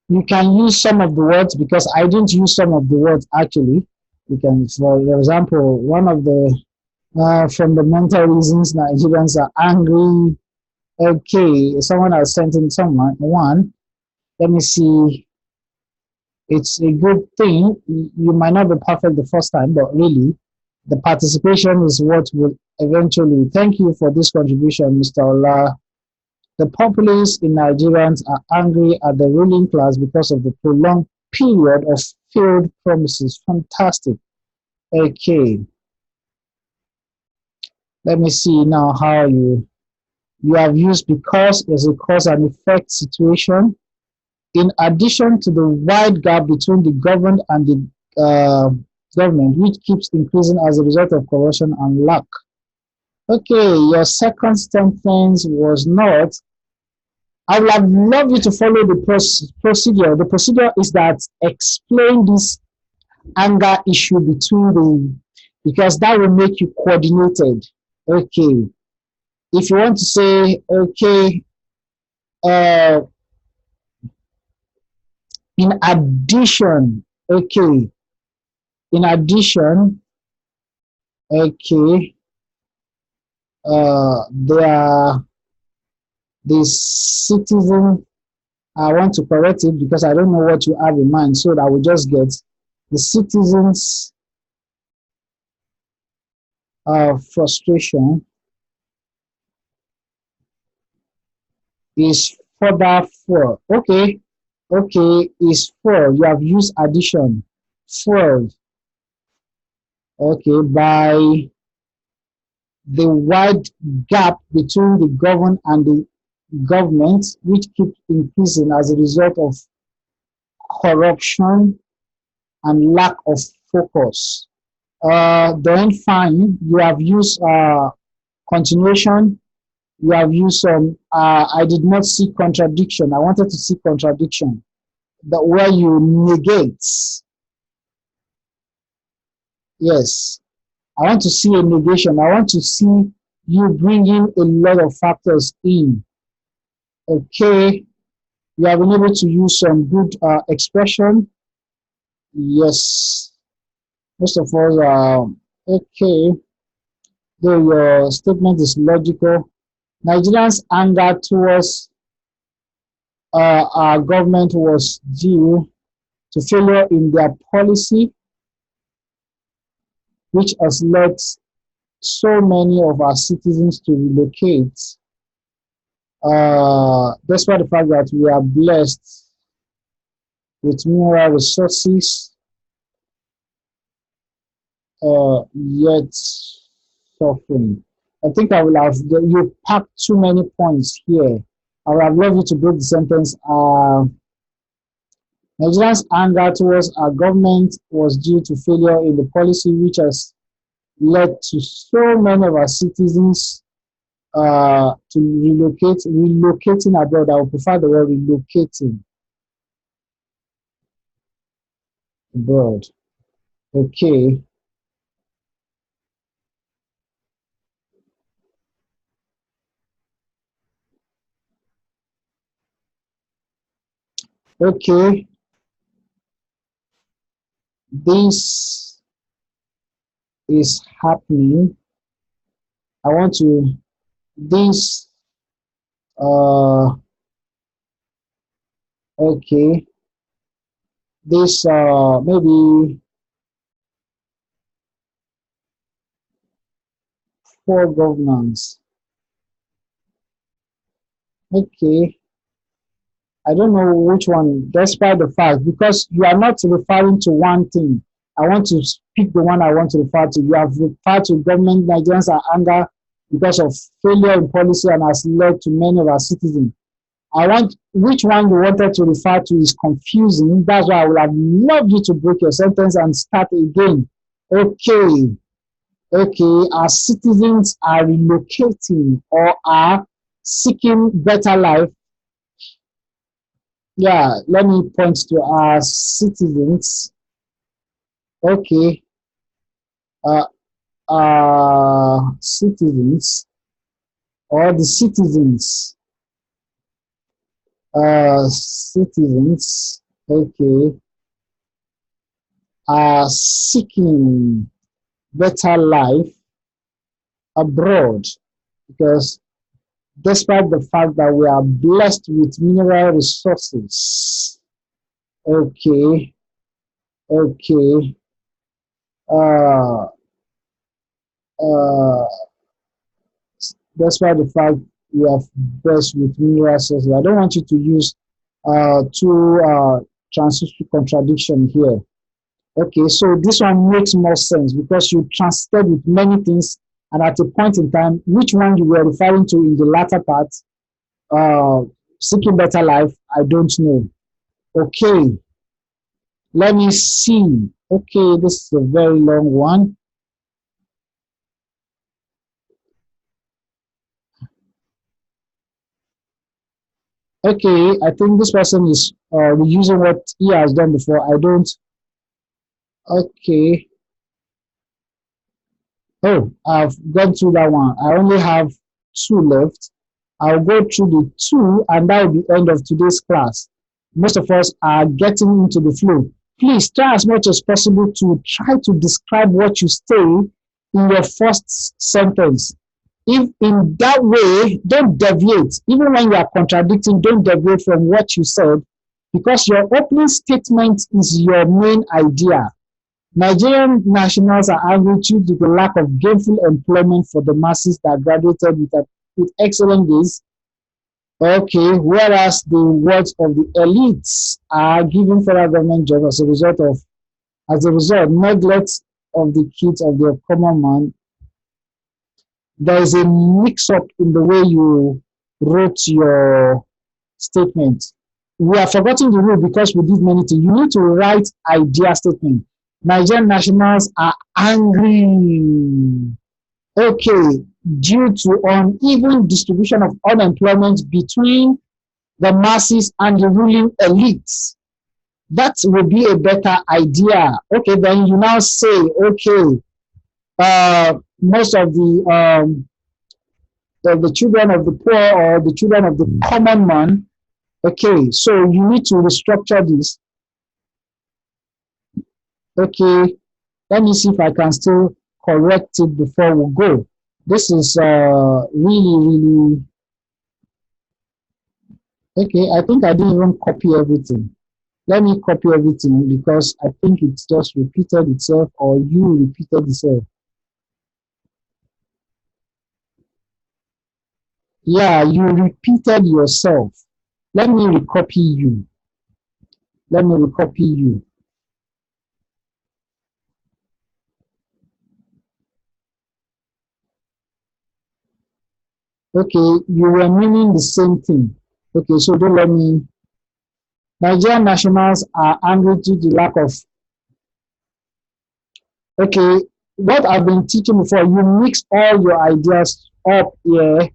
you can use some of the words because I didn't use some of the words actually. You can, for example, one of the fundamental reasons Nigerians are angry. Okay, someone has sent in someone one. Let me see. It's a good thing. You might not be perfect the first time, but really, the participation is what will eventually. Thank you for this contribution, Mr. Ola. The populace in Nigerians are angry at the ruling class because of the prolonged period of failed promises. Fantastic. Okay, let me see now how you have used because as a cause and effect situation. In addition to the wide gap between the governed and the government, which keeps increasing as a result of corruption and lack. Okay, your second sentence was not. I would have loved you to follow the procedure. The procedure is that explain this anger issue between the, because that will make you coordinated. Okay. if you want to say, okay, uh, in addition, okay, in addition, okay, they are the citizen. I want to correct it because I don't know what you have in mind, so that I will just get the citizens' frustration is further for. Okay, okay, is for. You have used addition. For. Okay, by the wide gap between the governed and the government, which keep increasing as a result of corruption and lack of focus. Then fine, you have used continuation. You have used some. I did not see contradiction. I wanted to see contradiction. That where you negate. Yes, I want to see a negation. I want to see you bringing a lot of factors in. Okay, you have been able to use some good expression. Yes, first of all, okay, though your statement is logical. Nigerians' anger towards our government was due to failure in their policy, which has led so many of our citizens to relocate, despite the fact that we are blessed with mineral resources, yet suffering. I think I will have you packed too many points here. I would have loved you to break the sentence. Nigerians' anger towards our government was due to failure in the policy, which has led to so many of our citizens to relocating abroad. I would prefer the word relocating abroad. Okay. Okay. This is happening. I want to this okay. This maybe poor governance. Okay. I don't know which one, despite the fact, because you are not referring to one thing. I want to pick the one I want to refer to. You have referred to government Nigerians are under because of failure in policy and has led to many of our citizens. I want which one you wanted to refer to is confusing. That's why I would have loved you to break your sentence and start again. Okay, okay. Our citizens are relocating or are seeking better life. Yeah, let me point to our citizens. Okay, uh, citizens or the citizens, citizens. Okay, are seeking better life abroad because despite the fact that we are blessed with mineral resources. Okay, okay. Uh, uh, despite the fact we are blessed with mineral resources, I don't want you to use two transitive contradiction here. Okay, so this one makes more sense because you transited with many things, and at a point in time, which one you were referring to in the latter part, uh, seeking better life, I don't know. Okay, let me see. Okay, this is a very long one. Okay, I think this person is reusing what he has done before. I don't. Okay. Oh, I've gone through that one. I only have two left. I'll go through the two, and that will be end of today's class. Most of us are getting into the flow. Please try as much as possible to try to describe what you say in your first sentence. If in that way, don't deviate. Even when you are contradicting, don't deviate from what you said, because your opening statement is your main idea. Nigerian nationals are angry due to the lack of gainful employment for the masses that graduated with excellent grades. Okay, whereas the words of the elites are given federal government jobs as a result, neglect of the kids of the common man. There is a mix-up in the way you wrote your statement. We are forgetting the rule because we did many things. You need to write idea statement. Nigerian nationals are angry. Okay, due to uneven distribution of unemployment between the masses and the ruling elites. That would be a better idea. Okay, then you now say, okay, most of the children of the poor or the children of the common man. Okay, so you need to restructure this. Okay, let me see if I can still correct it before we go. This is really okay. I think I didn't even copy everything. Let me copy everything because I think it's just repeated itself, or you repeated itself. Yeah, you repeated yourself. Let me recopy you. Let me recopy you. Okay, you were meaning the same thing. Okay, so don't let me. Nigerian nationals are angry due to the lack of. Okay, what I've been teaching before, you mix all your ideas up here.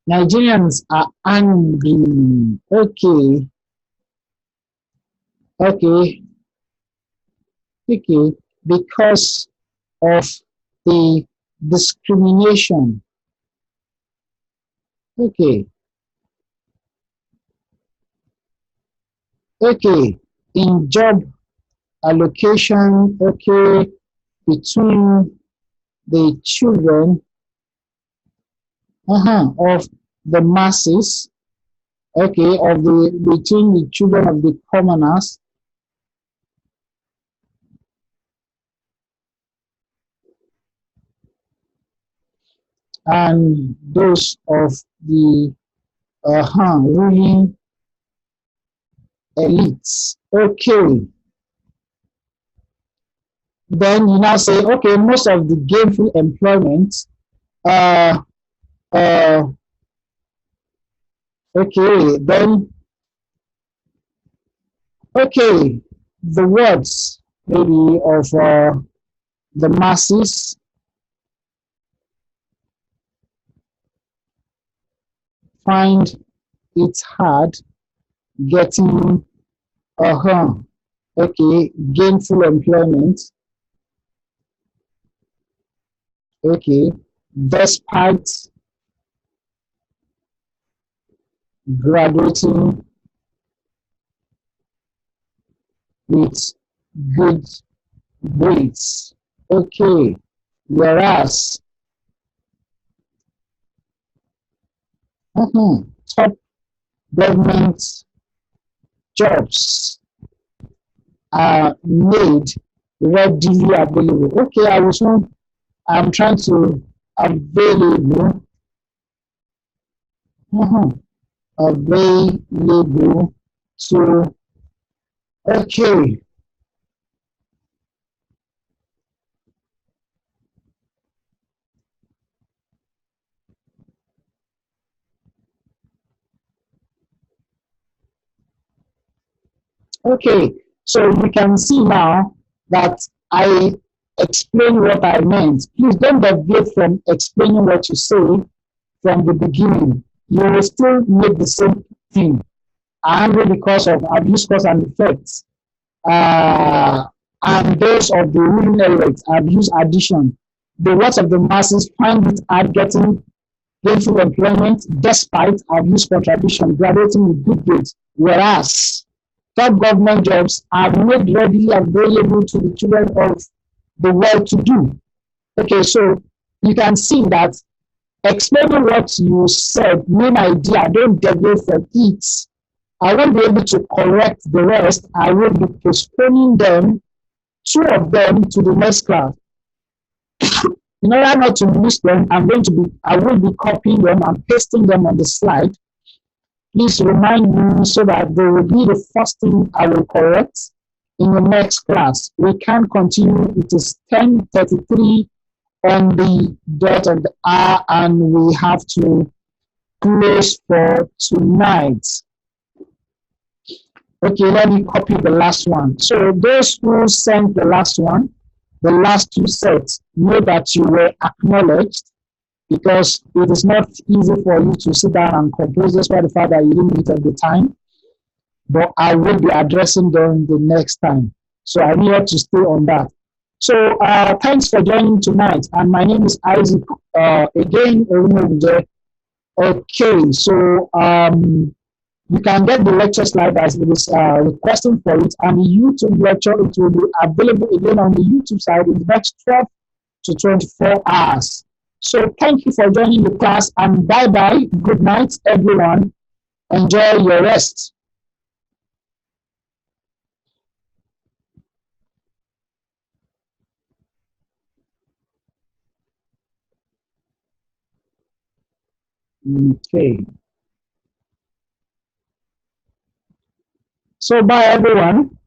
Nigerians are angry. Okay, okay, okay, because of the discrimination. Okay, okay, in job allocation, okay, between the children of the masses, okay, of the between the children of the commoners and those of the ruling elites. Okay. Then you now say, okay, most of the gainful employment, uh, uh, okay, then, okay, the words maybe of the masses find it hard getting, okay, gainful employment, okay, despite graduating with good grades. Okay, whereas top government jobs are made readily available. Okay, I'm trying to available, available to, okay, okay. So you can see now that I explain what I meant. Please don't deviate from explaining what you say from the beginning. You will still make the same thing. Angry because of abuse, cause and effects. And those of the ruling elements, abuse addition. The words of the masses find it hard getting gainful employment despite abuse contribution, graduating with good grades, whereas top government jobs are made readily available to the children of the world to do. Okay, so you can see that explaining what you said, main idea, don't deviate from it. I won't be able to correct the rest. I will be postponing them, two of them, to the next class. In order not to lose them, I will be copying them and pasting them on the slide. Please remind me so that they will be the first thing I will correct in the next class. We can continue. It is 10:33 on the dot of the hour, and we have to close for tonight. Okay, let me copy the last one. So those who sent the last one, the last two sets, know that you were acknowledged, because it is not easy for you to sit down and compose despite the fact that you didn't meet at the time. But I will be addressing them the next time. So I need to stay on that. So thanks for joining tonight. And my name is Isaac. Again, okay, so you can get the lecture slide as it is requesting for it. And the YouTube lecture, it will be available again on the YouTube side in the next 12 to 24 hours. So thank you for joining the class, and bye-bye. Good night, everyone. Enjoy your rest. Okay. So bye, everyone.